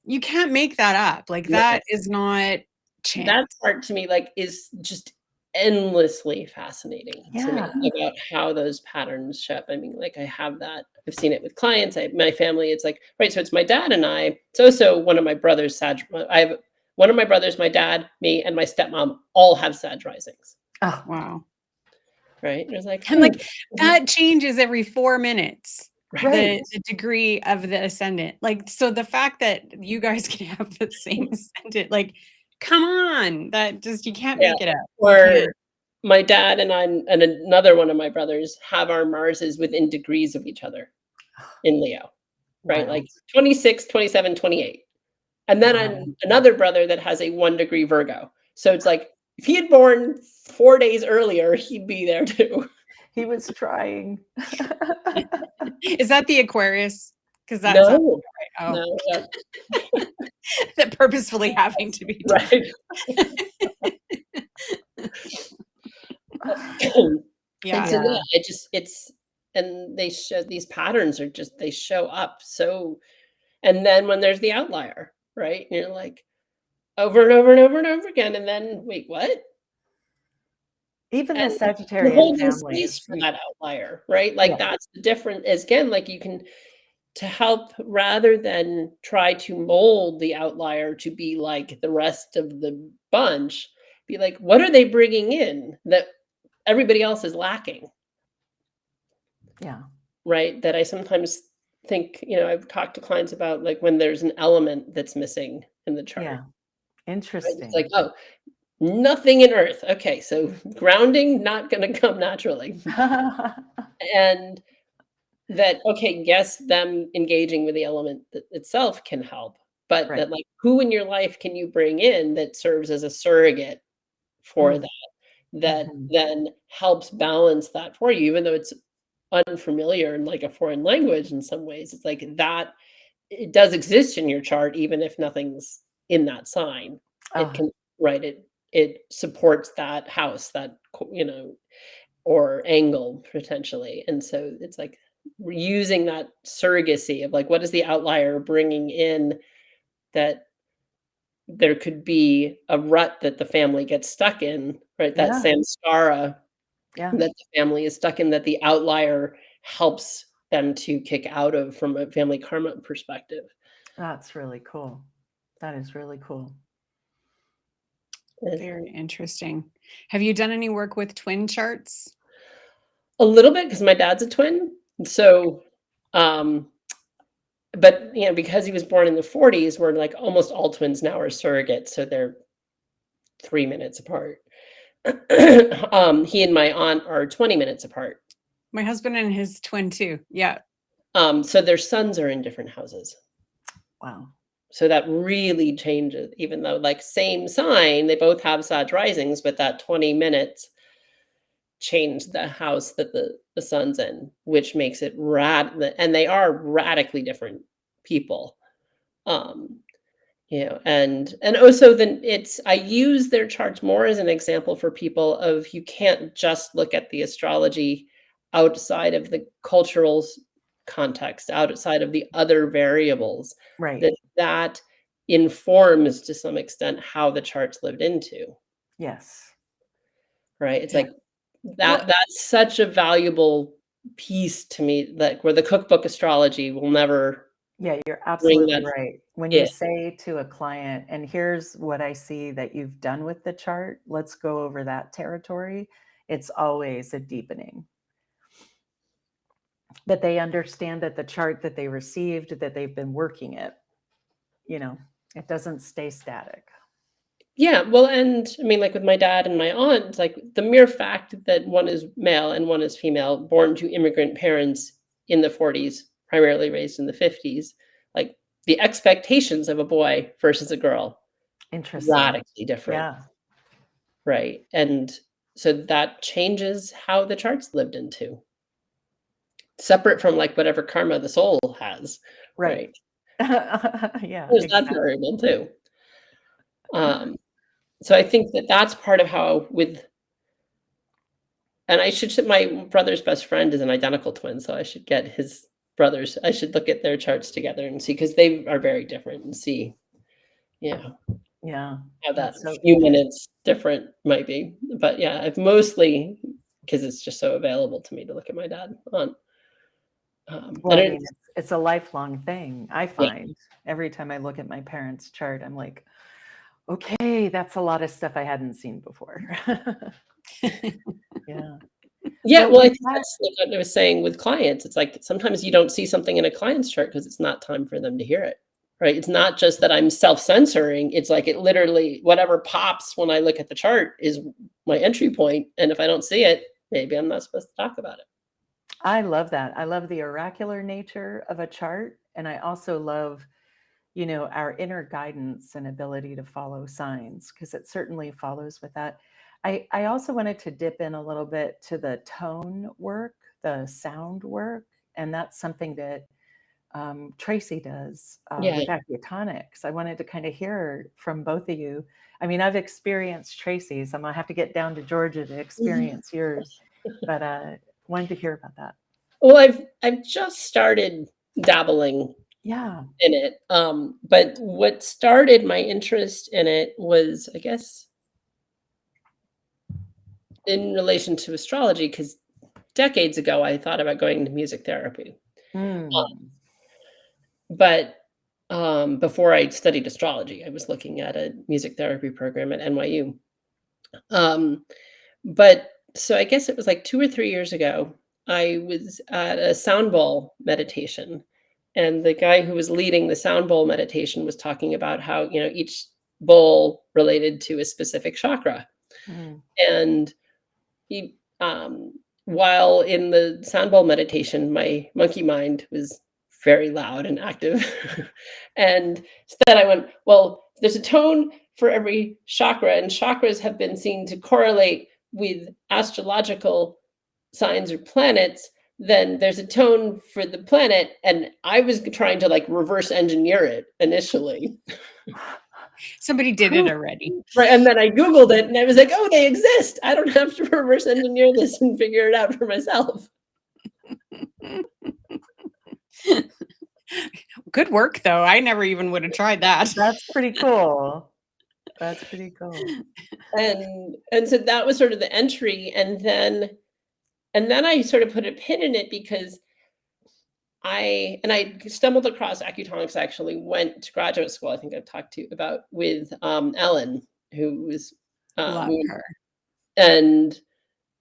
you can't make that up. Like, No. that is not chance. That part to me, like, is just endlessly fascinating to Yeah. me about how those patterns show up. I mean, like, I have that. I've seen it with clients. My family. It's like, right. So it's my dad and I. It's also one of my brothers. I have one of my brothers, my dad, me, and my stepmom all have Sag risings. Oh, Wow. Right. There's like, And like that changes every 4 minutes. right. The degree of the ascendant. Like, so the fact that you guys can have the same ascendant, like, come on, that just, you can't yeah. make it up. You Or can't. my dad and I and another one of my brothers have our Marses within degrees of each other in Leo. Right? Wow. Like 26, 27, 28. And then Wow. another brother that has a 1-degree Virgo. So it's like if he had born 4 days earlier, he'd be there too. He was trying. Is that the Aquarius? Because that's not No, right. Oh, no, yeah, that purposefully having to be right. Yeah. And so Yeah. it's and they show these patterns are just they show up so and then when there's the outlier, right? And you're like over and over and over and over again, and then wait, what? Even the And you're Sagittarian holding family space is for that outlier, right? Like yeah. that's the difference is again, like you can to help rather than try to mold the outlier to be like the rest of the bunch, be like, what are they bringing in that everybody else is lacking? Yeah. Right? That I sometimes think, I've talked to clients about like when there's an element that's missing in the chart. Yeah. Right? It's like, Interesting. oh, nothing in earth. Okay, so grounding not going to come naturally. And that, okay, yes, them engaging with the element itself can help, but Right. that like who in your life can you bring in that serves as a surrogate for Mm. that Mhm. then helps balance that for you, even though it's unfamiliar and like a foreign language in some ways. It's like that it does exist in your chart, even if nothing's in that sign. It Oh, can, right? It supports that house, or angle potentially. And so it's like we're using that surrogacy of like, what is the outlier bringing in that there could be a rut that the family gets stuck in, right? That yeah. samskara Yeah. that the family is stuck in, that the outlier helps them to kick out of from a family karma perspective. That's really cool. That is really cool. Very interesting. Have you done any work with twin charts? A little bit because my dad's a twin. So, um, but because he was born in the 40s, we're like almost all twins now are surrogates. So they're 3 minutes apart. He and my aunt are 20 minutes apart. My husband and his twin too. Yeah. So their sons are in different houses. Wow. So that really changes, even though like same sign, they both have Sag risings, but that 20 minutes changed the house that the sun's in, which makes it and they are radically different people. Um, and also then I use their charts more as an example for people of you can't just look at the astrology outside of the cultural context, outside of the other variables, Right. that informs to some extent how the chart's lived into, Yes. right? It's Yeah. like that's such a valuable piece to me, that where the cookbook astrology will never Yeah, you're bring absolutely that right. When you in. say to a client, and here's what I see that you've done with the chart, let's go over that territory, it's always a deepening. That they understand that the chart that they received, that they've been working it, it doesn't stay static. Yeah, well, and I mean, like with my dad and my aunt, like the mere fact that one is male and one is female, born to immigrant parents in the 40s, primarily raised in the 50s, like the expectations of a boy versus a girl, Interesting. radically different, Yeah. right? And so that changes how the chart's lived into, separate from like whatever karma the soul has, Right. right? Yeah, There's that exactly. variable too. Um, so I think that that's part of how and my brother's best friend is an identical twin, so I should get his brothers. I should look at their charts together and see, because they are very different, and see, yeah, Yeah. how that That's so few minutes different might be. But yeah, I've mostly, because it's just so available to me to look at my dad on. well, And I mean, it's it's a lifelong thing. I yeah, find every time I look at my parents' chart, I'm like, okay, that's a lot of stuff I hadn't seen before. Yeah. yeah. Well, Well, I with think that, that's like what I was saying with clients. It's like sometimes you don't see something in a client's chart because it's not time for them to hear it. Right? It's not just that I'm self-censoring. It's like it literally, whatever pops when I look at the chart is my entry point. And if I don't see it, maybe I'm not supposed to talk about it. I love that. I love the oracular nature of a chart. And I also love, our inner guidance and ability to follow signs, because it certainly follows with that. I also wanted to dip in a little bit to the tone work, the sound work. And that's something that Tracy does Yeah. with acutonics. I wanted to kind of hear from both of you. I mean, I've experienced Tracy's. I'm gonna have to get down to Georgia to experience yours, but wanted to hear about that. Well, I've just started dabbling Yeah. in it. But what started my interest in it was, I guess, in relation to astrology, because decades ago I thought about going into music therapy. Mm. but before I studied astrology, I was looking at a music therapy program at NYU. But so I guess it was like 2 or 3 years ago, I was at a sound bowl meditation. And the guy who was leading the sound bowl meditation was talking about how, each bowl related to a specific chakra. Mm. And he, while in the sound bowl meditation, my monkey mind was very loud and active. And instead I went, well, there's a tone for every chakra, and chakras have been seen to correlate with astrological signs or planets, then there's a tone for the planet. And I was trying to like reverse engineer it initially. Somebody did it already. Right. And then I Googled it and I was like, oh, they exist. I don't have to reverse engineer this and figure it out for myself. Good work, though. I never even would have tried that. That's pretty cool. That's pretty cool. And so that was sort of the entry. And then I sort of put a pin in it because I stumbled across acutonics. I actually went to graduate school. I think I've talked to you about with Ellen, who was Love her. And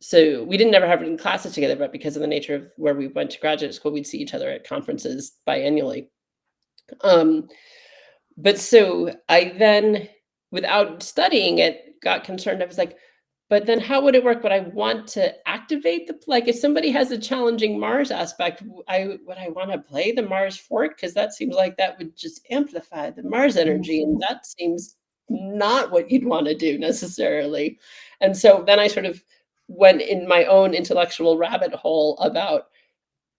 so we didn't ever have any classes together, but because of the nature of where we went to graduate school, we'd see each other at conferences biannually. But so I then, without studying it, got concerned. I was like, but then how would it work? Would I want to activate like if somebody has a challenging Mars aspect, would I want to play the Mars fork? Because that seems like that would just amplify the Mars energy. And that seems not what you'd want to do necessarily. And so then I sort of went in my own intellectual rabbit hole about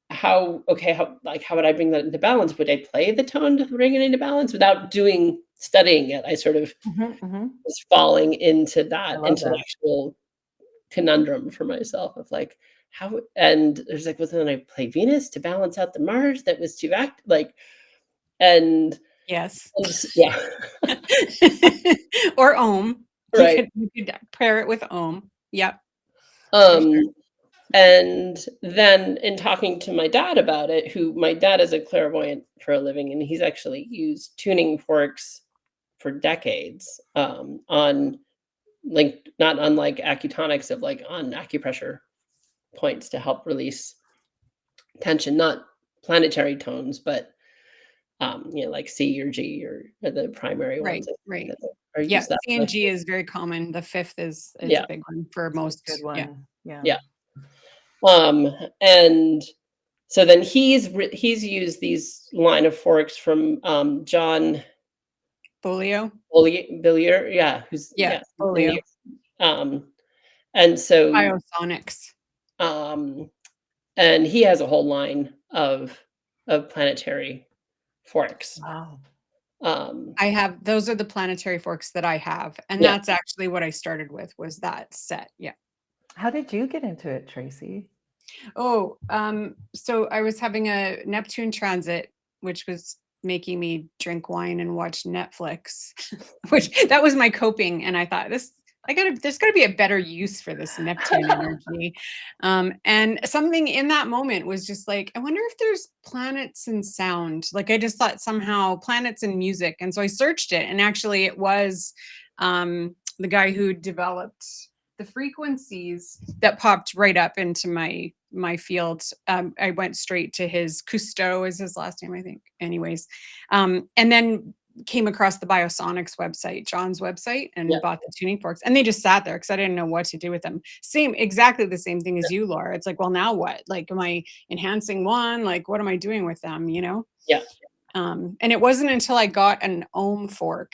how would I bring that into balance? Would I play the tone to bring it into balance without studying it? I sort of was falling into that intellectual conundrum for myself of like how, and there's like, well, then I play Venus to balance out the Mars that was too and yes. Yeah. Or Om. Right. You could pair it with Om. Yep. And then in talking to my dad about it, my dad is a clairvoyant for a living, and he's actually used tuning forks for decades on like not unlike acutonics of like on acupressure points to help release tension, not planetary tones, but like C or G or the primary ones. Right. Yeah, C and G is very common. The fifth is a big one for most. Good one. Yeah. And so then he's used these line of forks from John Bolio. Billier, Bolio. And so Biosonics. And he has a whole line of planetary forks. Wow. Those are the planetary forks that I have, and that's actually what I started with, was that set. Yeah. How did you get into it, Tracy? Oh, so I was having a Neptune transit, which was making me drink wine and watch Netflix, which that was my coping. And I thought there's gotta be a better use for this Neptune energy. And something in that moment was just like, I wonder if there's planets and sound. Like I just thought somehow planets and music. And so I searched it, and actually it was the guy who developed the frequencies that popped right up into my field. I went straight to his Cousteau is his last name, I think. Anyways, and then came across the Biosonics website, John's website, and bought the tuning forks. And they just sat there because I didn't know what to do with them. Exactly the same thing as you, Laura. It's like, well, now what? Like, am I enhancing one? Like, what am I doing with them? Yeah. And it wasn't until I got an Om fork,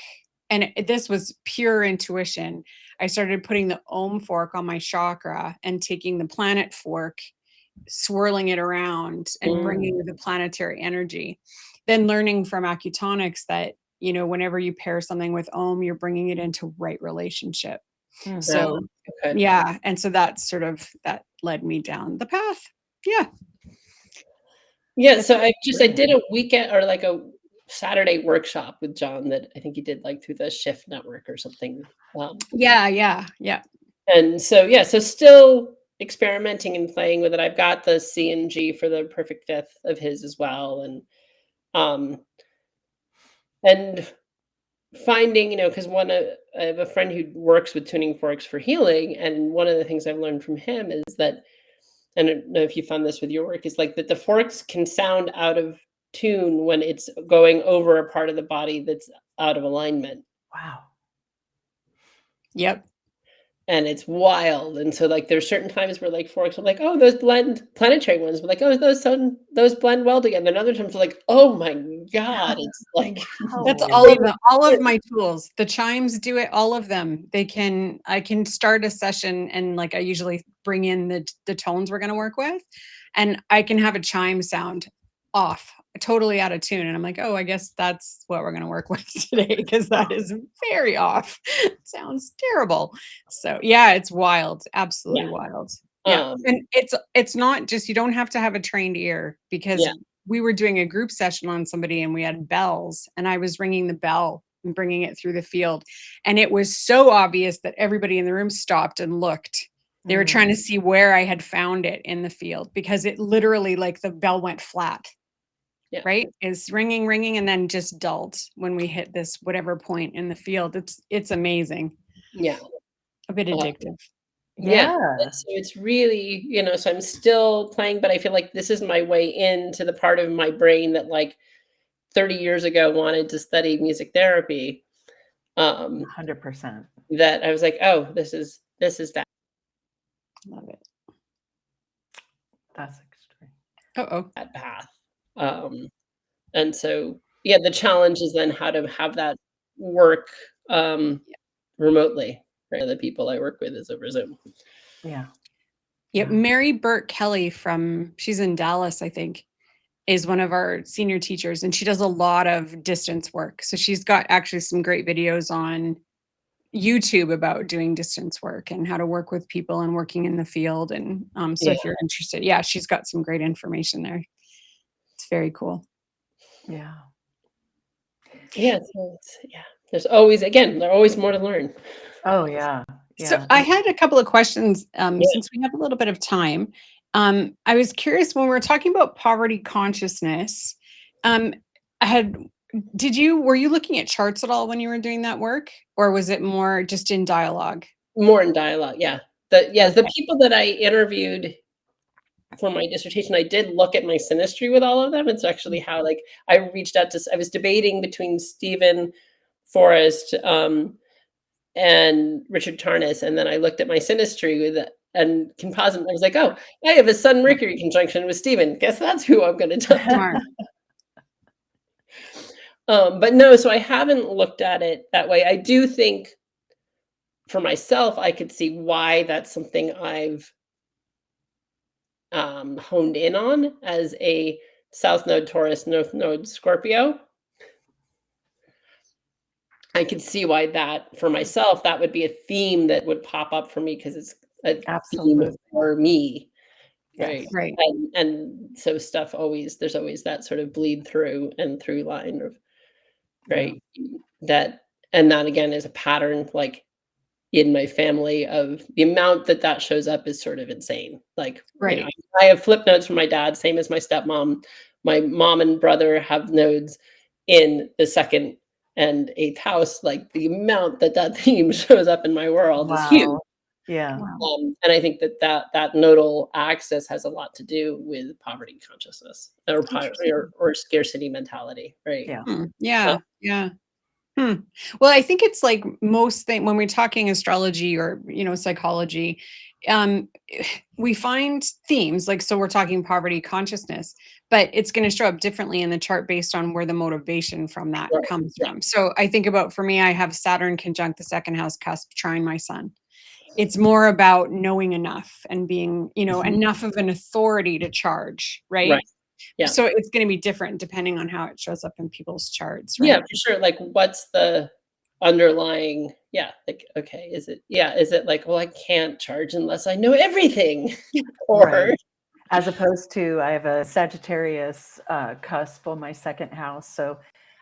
and this was pure intuition. I started putting the Om fork on my chakra and taking the planet fork, swirling it around and bringing the planetary energy. Then learning from acutonics that, whenever you pair something with Om, you're bringing it into right relationship. So, yeah. And so that's that led me down the path. Yeah. Yeah. So I did a weekend or like a Saturday workshop with John that I think he did like through the Shift Network or something. Yeah. And so, so still experimenting and playing with it. I've got the C and G for the perfect fifth of his as well. And finding, because I have a friend who works with tuning forks for healing, and one of the things I've learned from him is that, and I don't know if you found this with your work, is like that the forks can sound out of tune when it's going over a part of the body that's out of alignment. Wow. Yep. And it's wild. And so like there's certain times where like forks are like, oh, those blend, planetary ones, but like, oh, those blend well together. And other times are like, oh my God, it's like That's Oh, all of them. All of my tools. The chimes do it. All of them. I can start a session and like I usually bring in the tones we're going to work with, and I can have a chime sound off, totally out of tune, and I'm like, oh, I guess that's what we're going to work with today because that is very off. It sounds terrible. So yeah, it's wild. Absolutely Yeah. wild. Yeah, and it's not just, you don't have to have a trained ear, because Yeah. we were doing a group session on somebody and we had bells, and I was ringing the bell and bringing it through the field. And it was so obvious that everybody in the room stopped and looked. They were trying to see where I had found it in the field, because it literally, like, the bell went flat. Yeah. Right? It's ringing, ringing, and then just dulled when we hit this whatever point in the field. It's amazing. Yeah. A bit addictive. Yeah. So it's really, so I'm still playing, but I feel like this is my way into the part of my brain that like 30 years ago wanted to study music therapy. 100%. That I was like, oh, this is that Love it. That's extreme. Uh-oh. path. And so, yeah, the challenge is then how to have that work remotely. For the people I work with is over Zoom. Yeah. Yep. Mary Burt Kelly she's in Dallas, I think, is one of our senior teachers, and she does a lot of distance work. So she's got actually some great videos on YouTube about doing distance work and how to work with people and working in the field. And so if you're interested, yeah, she's got some great information there. It's very cool. Yeah. Yeah. So there's always more to learn. Oh, yeah. So I had a couple of questions since we have a little bit of time. I was curious, when we were talking about poverty consciousness, were you looking at charts at all when you were doing that work, or was it more just in dialogue? More in dialogue, yeah. The people that I interviewed for my dissertation, I did look at my synastry with all of them. It's actually how, like, I reached out I was debating between Stephen Forrest and Richard Tarnas, and then I looked at my synastry and composite. I was like, oh, I have a Sun Mercury conjunction with Stephen. Guess that's who I'm going to talk to. But no, so I haven't looked at it that way. I do think for myself, I could see why that's something I've honed in on as a South Node Taurus, North Node Scorpio. I could see why that, for myself, that would be a theme that would pop up for me, because it's a theme for me, right? Right. And so there's always that sort of bleed through and through line of, right? That again is a pattern, like in my family, of the amount that shows up is sort of insane. Like, right. I have flip nodes from my dad, same as my stepmom. My mom and brother have nodes in the second and eighth house. Like, the amount that theme shows up in my world is huge. Yeah. And I think that nodal axis has a lot to do with poverty consciousness or scarcity mentality, right? Yeah. Yeah. Well, I think it's like most things when we're talking astrology or, psychology, we find themes, like, so we're talking poverty consciousness, but it's going to show up differently in the chart based on where the motivation from that comes from. So I think about, for me, I have Saturn conjunct the second house cusp trine my sun. It's more about knowing enough and being, enough of an authority to charge, right? Yeah. So it's going to be different depending on how it shows up in people's charts, right? Yeah, for sure. Like, what's the underlying, like, okay, is it like, well, I can't charge unless I know everything? Or as opposed to, I have a Sagittarius cusp on my second house, so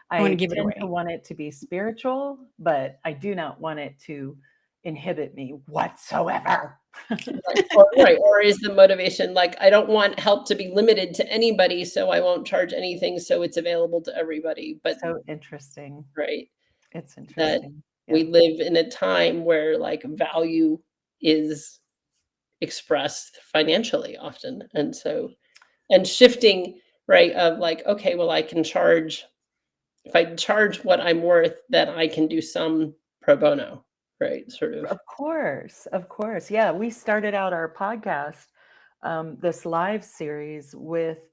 I tend to want it to be spiritual, but I do not want it to inhibit me whatsoever. Or is the motivation like, I don't want help to be limited to anybody, so I won't charge anything, so it's available to everybody. But So interesting. right, It's that interesting. we Yeah. live in a time where like value is expressed financially often, and so and shifting, right, of like, okay, well, I can charge, if I charge what I'm worth, then I can do some pro bono, right? Sort of. Of course, of course. Yeah, we started out our podcast, this live series with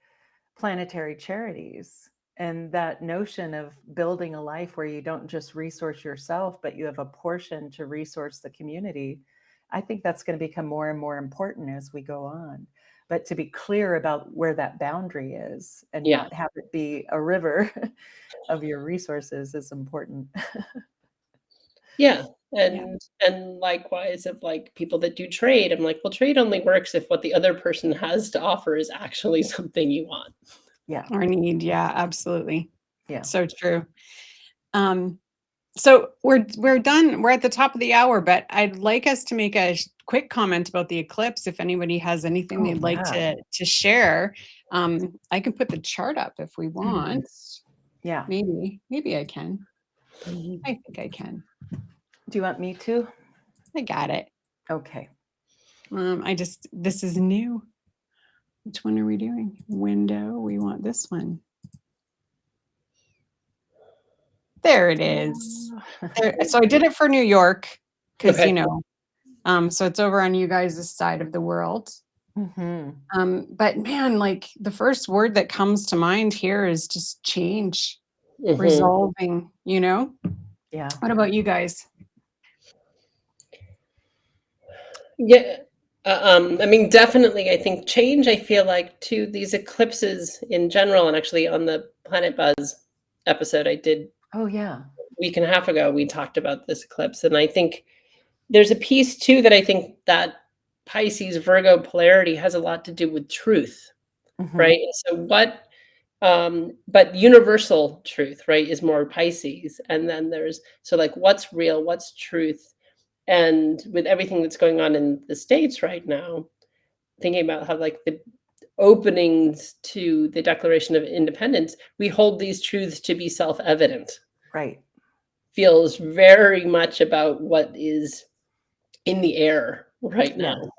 planetary charities, and that notion of building a life where you don't just resource yourself, but you have a portion to resource the community. I think that's going to become more and more important as we go on. But to be clear about where that boundary is and Yeah. not have it be a river of your resources is important. Yeah. Yeah. And likewise of like people that do trade, I'm like, well, trade only works if what the other person has to offer is actually something you want. Yeah, Or need. Yeah, absolutely. yeah. So true. So we're done. We're at the top of the hour, but I'd like us to make a quick comment about the eclipse. If anybody has anything Oh, they'd like yeah. to share, I can put the chart up if we want. Yeah. Maybe I can. I think I can. Do you want me to? I got it. Okay. This is new. Which one are we doing? Window. We want this one. There it is. So I did it for New York because, Okay. so it's over on you guys' side of the world. But man, like the first word that comes to mind here is just change, Mhm. resolving, Yeah. What about you guys? Yeah. I mean, definitely, I think change, I feel like, to these eclipses in general, and actually on the Planet Buzz episode I did Oh, yeah. a week and a half ago, we talked about this eclipse. And I think there's a piece too that I think that Pisces Virgo polarity has a lot to do with truth, right? And so but universal truth, right, is more Pisces. And then so like what's real, what's truth? And with everything that's going on in the States right now, thinking about how like the openings to the Declaration of Independence, we hold these truths to be self-evident. Right. Feels very much about what is in the air right now.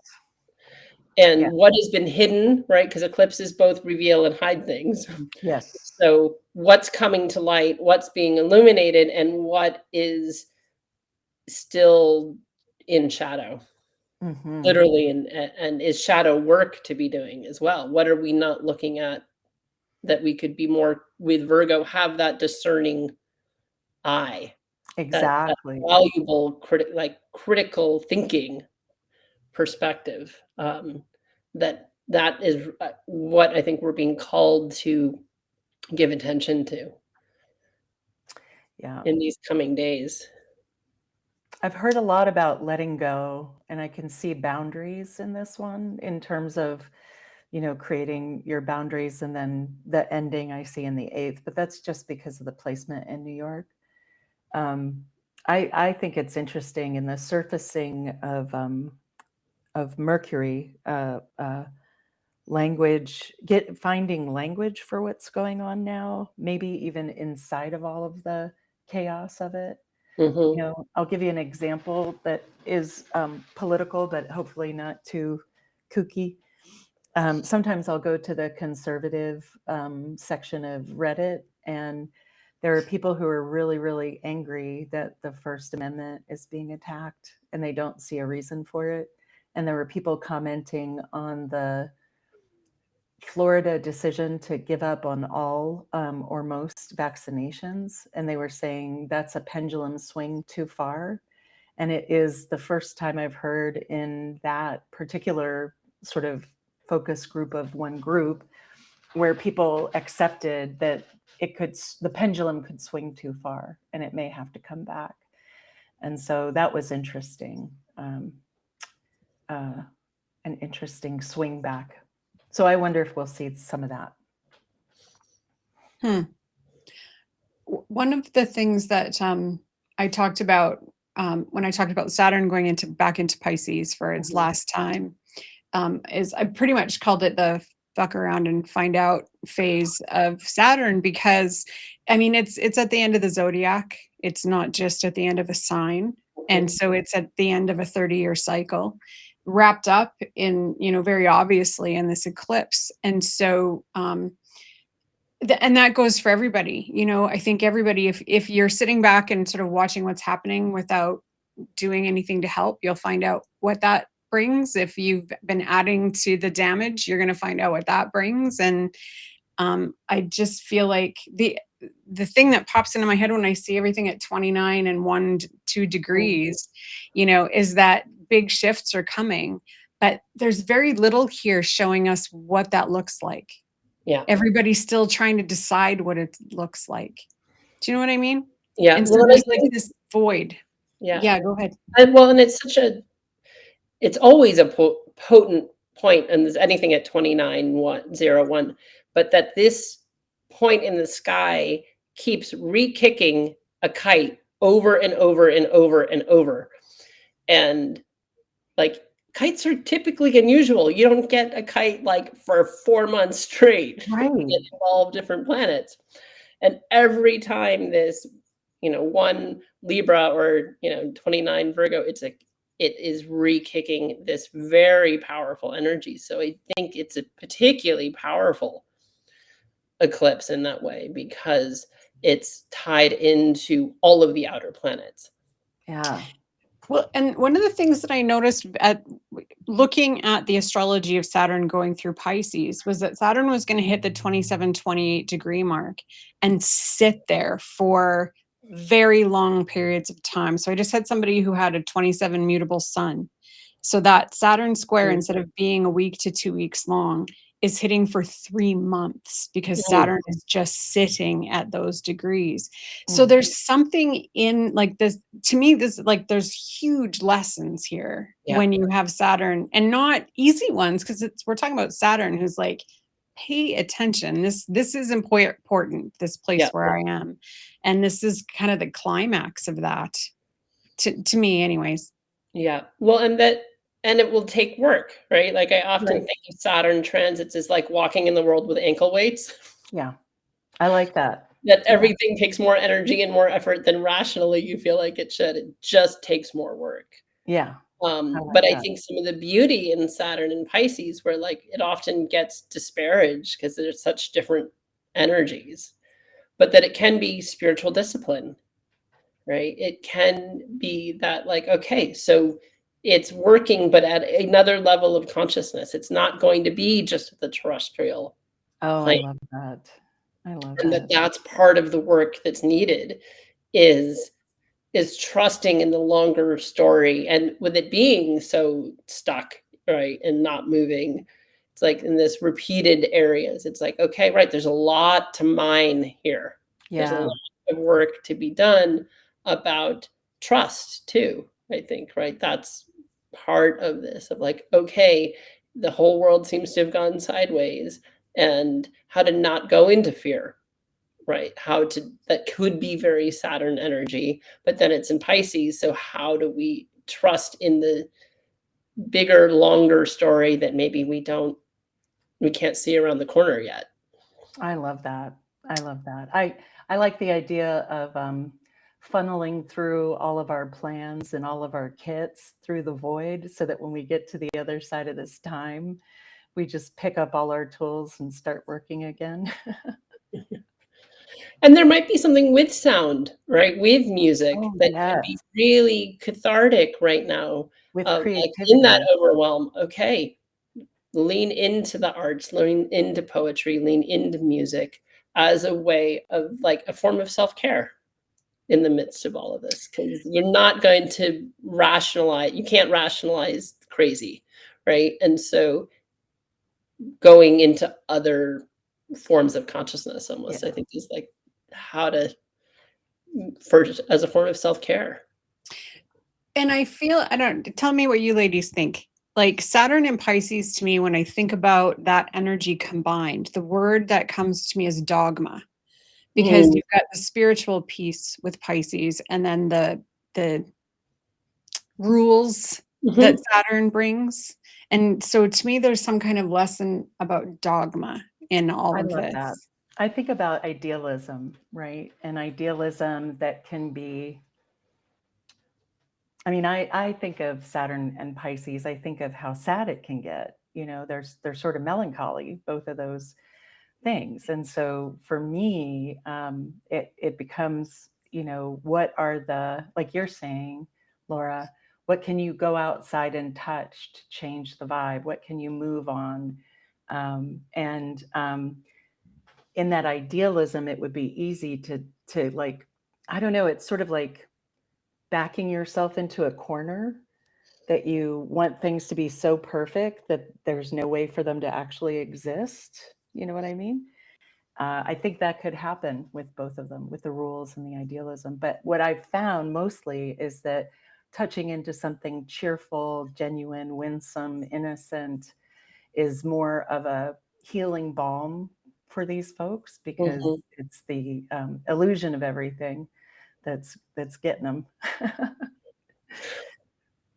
And what has been hidden, right? Because eclipses both reveal and hide things. Yes. So what's coming to light, what's being illuminated, and what is still in shadow, literally, and is shadow work to be doing as well. What are we not looking at that we could be more, with Virgo, have that discerning eye, that Exactly. valuable critical thinking perspective, that is what I think we're being called to give attention to Yeah. in these coming days. I've heard a lot about letting go, and I can see boundaries in this one in terms of, creating your boundaries, and then the ending I see in the 8th, but that's just because of the placement in New York. I think it's interesting in the surfacing of Mercury, language, finding language for what's going on now, maybe even inside of all of the chaos of it. I'll give you an example that is political, but hopefully not too kooky. Sometimes I'll go to the conservative section of Reddit, and there are people who are really, really angry that the First Amendment is being attacked, and they don't see a reason for it. And there were people commenting on the Florida decision to give up on all or most vaccinations. And they were saying that's a pendulum swing too far. And it is the first time I've heard in that particular sort of focus group of one group where people accepted that the pendulum could swing too far and it may have to come back. And so that was interesting, an interesting swing back. So I wonder if we'll see some of that. One of the things that I talked about when I talked about Saturn going back into Pisces for its last time, is I pretty much called it the fuck around and find out phase of Saturn, because I mean it's at the end of the zodiac. It's not just at the end of a sign. And so it's at the end of a 30-year cycle, wrapped up in, very obviously in this eclipse. And so and that goes for everybody. I think everybody, if you're sitting back and sort of watching what's happening without doing anything to help, you'll find out what that brings. If you've been adding to the damage, you're going to find out what that brings. And I just feel like the thing that pops into my head when I see everything at 29 and 2 degrees, is that big shifts are coming, but there's very little here showing us what that looks like. Yeah. Everybody's still trying to decide what it looks like. Do you know what I mean? Yeah. And so there's like this void. Yeah. Yeah, go ahead. And it's always a potent point, and there's anything at 29:01, but that this point in the sky keeps re-kicking a kite over and over and over and over. And like, kites are typically unusual. You don't get a kite like for 4 months straight. Right. It involves different planets. And every time this, 1 Libra or, 29 Virgo, it is re-kicking this very powerful energy. So I think it's a particularly powerful eclipse in that way, because it's tied into all of the outer planets. Yeah. Well, and one of the things that I noticed at looking at the astrology of Saturn going through Pisces was that Saturn was going to hit the 27, 28 degree mark and sit there for very long periods of time. So I just had somebody who had a 27 mutable sun. So that Saturn square, instead of being a week to 2 weeks long, is hitting for 3 months, because Saturn is just sitting at those degrees. So there's something in like this, to me, this like there's huge lessons here when you have Saturn, and not easy ones, because we're talking about Saturn who's like, pay attention. This is important, this place where I am. And this is kind of the climax of that to me anyways. Yeah. Well, and it will take work, right? Like, I often think of Saturn transits as like walking in the world with ankle weights. Yeah. I like that. That everything takes more energy and more effort than rationally you feel like it should. It just takes more work. Yeah. But I think some of the beauty in Saturn and Pisces, where like it often gets disparaged because there's such different energies, but that it can be spiritual discipline, right? It can be that, like, okay, so it's working, but at another level of consciousness. It's not going to be just the terrestrial plane. I love that. I love And that. that's part of the work that's needed is trusting in the longer story. And with it being so stuck, right, and not moving, it's like in this repeated areas, it's like, okay, right, there's a lot to mine here. There's a lot of work to be done about trust too, I think, right? That's part of this, of like, okay, the whole world seems to have gone sideways, and how to not go into fear, right? That could be very Saturn energy, but then it's in Pisces. So how do we trust in the bigger, longer story that maybe we can't see around the corner yet? I love that. I love that. I like the idea of funneling through all of our plans and all of our kits through the void, so that when we get to the other side of this time, we just pick up all our tools and start working again. And there might be something with sound, right? With music that can be really cathartic right now. With Like, creativity. in that overwhelm, okay, lean into the arts, lean into poetry, lean into music as a way of, like, a form of self-care in the midst of all of this, because you're not going to you can't rationalize crazy, right? And so going into other forms of consciousness almost, I think, is like how to, first, as a form of self-care. And I feel, tell me what you ladies think. Like Saturn and Pisces, to me, when I think about that energy combined, the word that comes to me is dogma, because you've got the spiritual piece with Pisces, and then the rules Mhm. that Saturn brings. And so to me, there's some kind of lesson about dogma in all I of love that. this. I think about idealism, right? And idealism that can be, I mean, I think of Saturn and Pisces, I think of how sad it can get. You know, they're sort of melancholy, both of those things. And so for me, it becomes, you know, what are the, like you're saying, Laura, what can you go outside and touch to change the vibe? What can you move on? And in that idealism, it would be easy to like, I don't know, it's sort of like backing yourself into a corner that you want things to be so perfect that there's no way for them to actually exist. You know what I mean? I think that could happen with both of them, with the rules and the idealism. But what I've found mostly is that touching into something cheerful, genuine, winsome, innocent is more of a healing balm for these folks because Mhm. it's the illusion of everything that's getting them.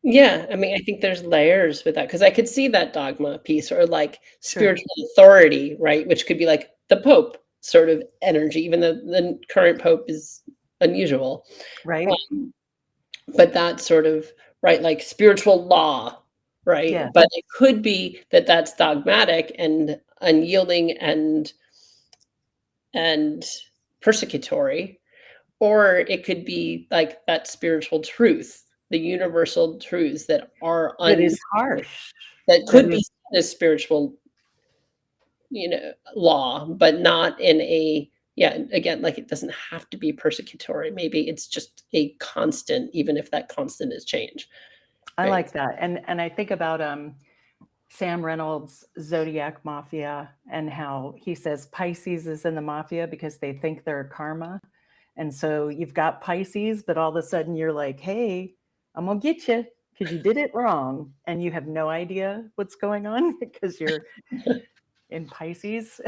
Yeah, I mean, I think there's layers with that because I could see that dogma piece or like Sure. spiritual authority, right? Which could be like the Pope sort of energy, even though the current Pope is unusual. Right? But that sort of, right, like spiritual law, right? Yeah. But it could be that that's dogmatic and unyielding and persecutory, or it could be like that spiritual truth, the universal truths that are That is harsh. that That could be is, seen as spiritual, law, but not in a, yeah, again, like it doesn't have to be persecutory. Maybe it's just a constant, even if that constant is change. I Right. like that. And I think about Sam Reynolds' Zodiac Mafia and how he says Pisces is in the mafia because they think they're karma. And so you've got Pisces, but all of a sudden you're like, hey, I'm going to get you because you did it wrong. And you have no idea what's going on because you're in Pisces.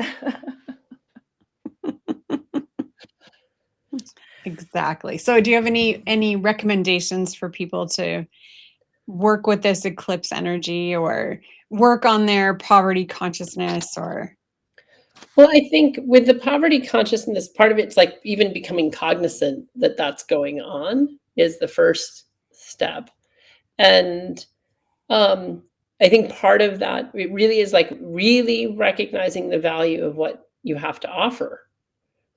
Exactly. So do you have any recommendations for people to work with this eclipse energy or work on their poverty consciousness or Well, I think with the poverty consciousness, part of it's like even becoming cognizant that that's going on is the first step. And um, I think part of that it really is like really recognizing the value of what you have to offer,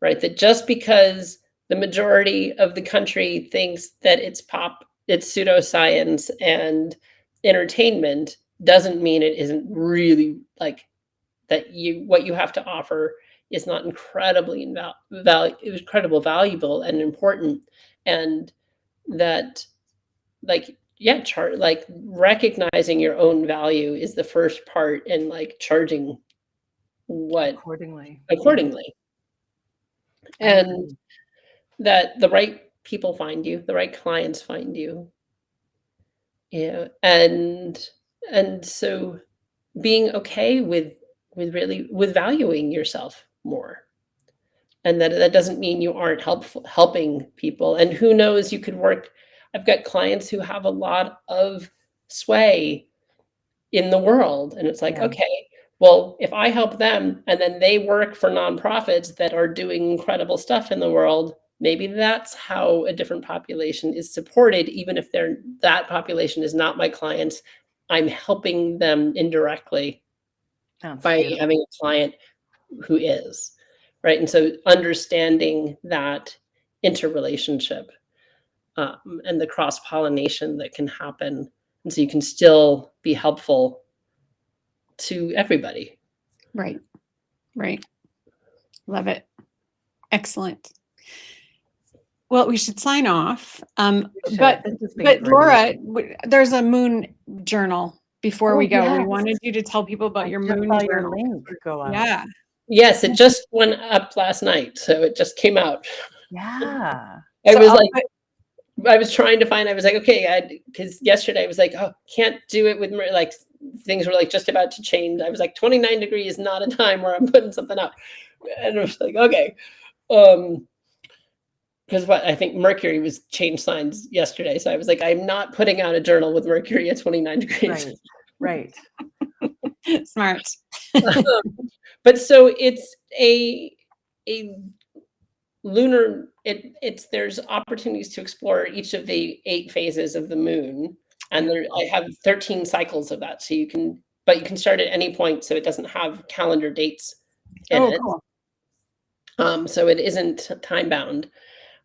right? That just because the majority of the country thinks that it's pseudoscience and entertainment doesn't mean it isn't really like that what you have to offer is not incredible valuable and important, and that like yeah chart like recognizing your own value is the first part and like charging what Accordingly. Yeah, accordingly, I and agree. that the right people find you, the right clients find you, yeah, and so being okay with valuing yourself more, and that doesn't mean you aren't helping people, and who knows, you could work. I've got clients who have a lot of sway in the world, and it's like, Yeah, okay, well, if I help them and then they work for nonprofits that are doing incredible stuff in the world, maybe that's how a different population is supported, even if that population is not my clients. I'm helping them indirectly that's by having beautiful. a client who is, right? And so understanding that interrelationship, and the cross pollination that can happen, and so you can still be helpful to everybody. right. Right. Love it. Excellent. Well, we should sign off. Should. But This has been but great. Laura, there's a moon journal before Oh, we go. We yes. wanted you to tell people about I your just moon saw your journal. link go up. Yeah. Yes, it just went up last night, so it just came out. Yeah. I So was I'll like, put I was trying to find. I was like, okay, because yesterday I was like, oh, can't do it with like things were like just about to change. I was like, 29 degrees is not a time where I'm putting something out, and I was like, okay. Um, because what I think Mercury was changed signs yesterday. So I was like, I'm not putting out a journal with Mercury at 29 degrees. Right. Smart. But so it's a lunar, it's there's opportunities to explore each of the 8 phases of the moon. And I have 13 cycles of that. So you can start at any point, so it doesn't have calendar dates in it. Cool. So it isn't time bound.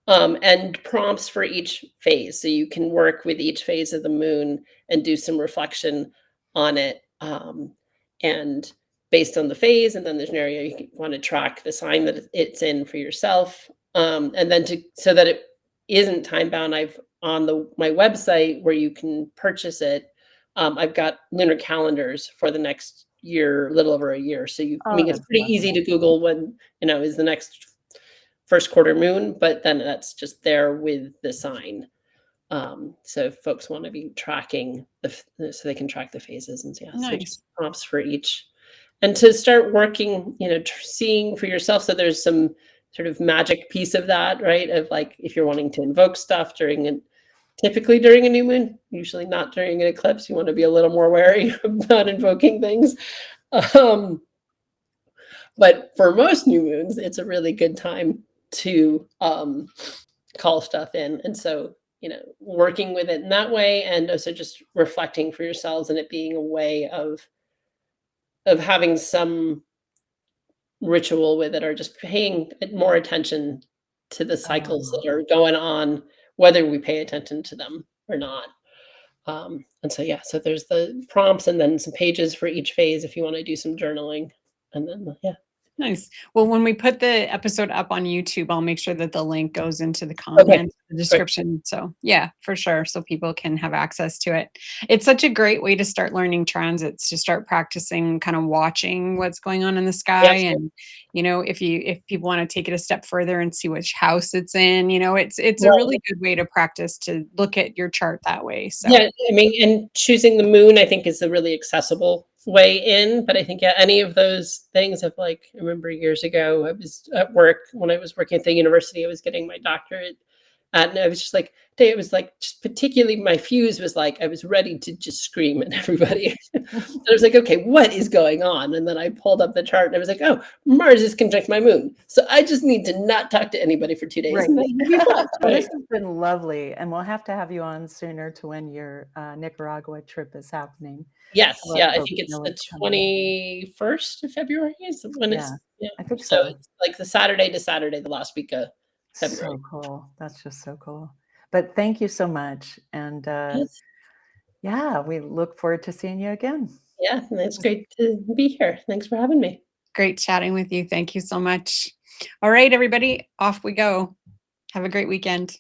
And prompts for each phase. So you can work with each phase of the moon and do some reflection on it. And based on the phase, and then there's an area you want to track the sign that it's in for yourself. And then so that it isn't time bound, I've on my website where you can purchase it. I've got lunar calendars for the next year, a little over a year. So it's pretty easy to Google when, is the next first quarter moon, but then that's just there with the sign. So if folks want to be tracking so they can track the phases, and Nice. So just prompts for each, and to start working, seeing for yourself. So there's some sort of magic piece of that, right? Of like, if you're wanting to invoke stuff typically during a new moon, usually not during an eclipse, you want to be a little more wary about invoking things. But for most new moons, it's a really good time to call stuff in. And so, working with it in that way, and also just reflecting for yourselves, and it being a way of having some ritual with it, or just paying more attention to the cycles that are going on, whether we pay attention to them or not. And so, so there's the prompts, and then some pages for each phase if you want to do some journaling. And then, Nice. Well, when we put the episode up on YouTube, I'll make sure that the link goes into the comments, the description. So yeah, for sure. So people can have access to it. It's such a great way to start learning transits, to start practicing kind of watching what's going on in the sky. And, if people want to take it a step further and see which house it's in, it's a really good way to practice, to look at your chart that way. So yeah, I mean, and choosing the moon, I think, is a really accessible way in. But I think any of those things have, I remember years ago, I was at work when I was working at the university, I was getting my doctorate, and I was just it was just particularly my fuse was I was ready to just scream at everybody. And I was okay, what is going on? And then I pulled up the chart and I was oh, Mars is conjunct my moon, so I just need to not talk to anybody for 2 days. Right. And then it'll be fun. Well, this has been lovely, and we'll have to have you on sooner to when your Nicaragua trip is happening. Yes, I think it's the 21st of February is when it's. Yeah, I think so. It's the Saturday to Saturday, the last week of February. So cool. That's just so cool. But thank you so much, and we look forward to seeing you again. Yeah, and it's great to be here. Thanks for having me. Great chatting with you. Thank you so much. All right, everybody, off we go. Have a great weekend.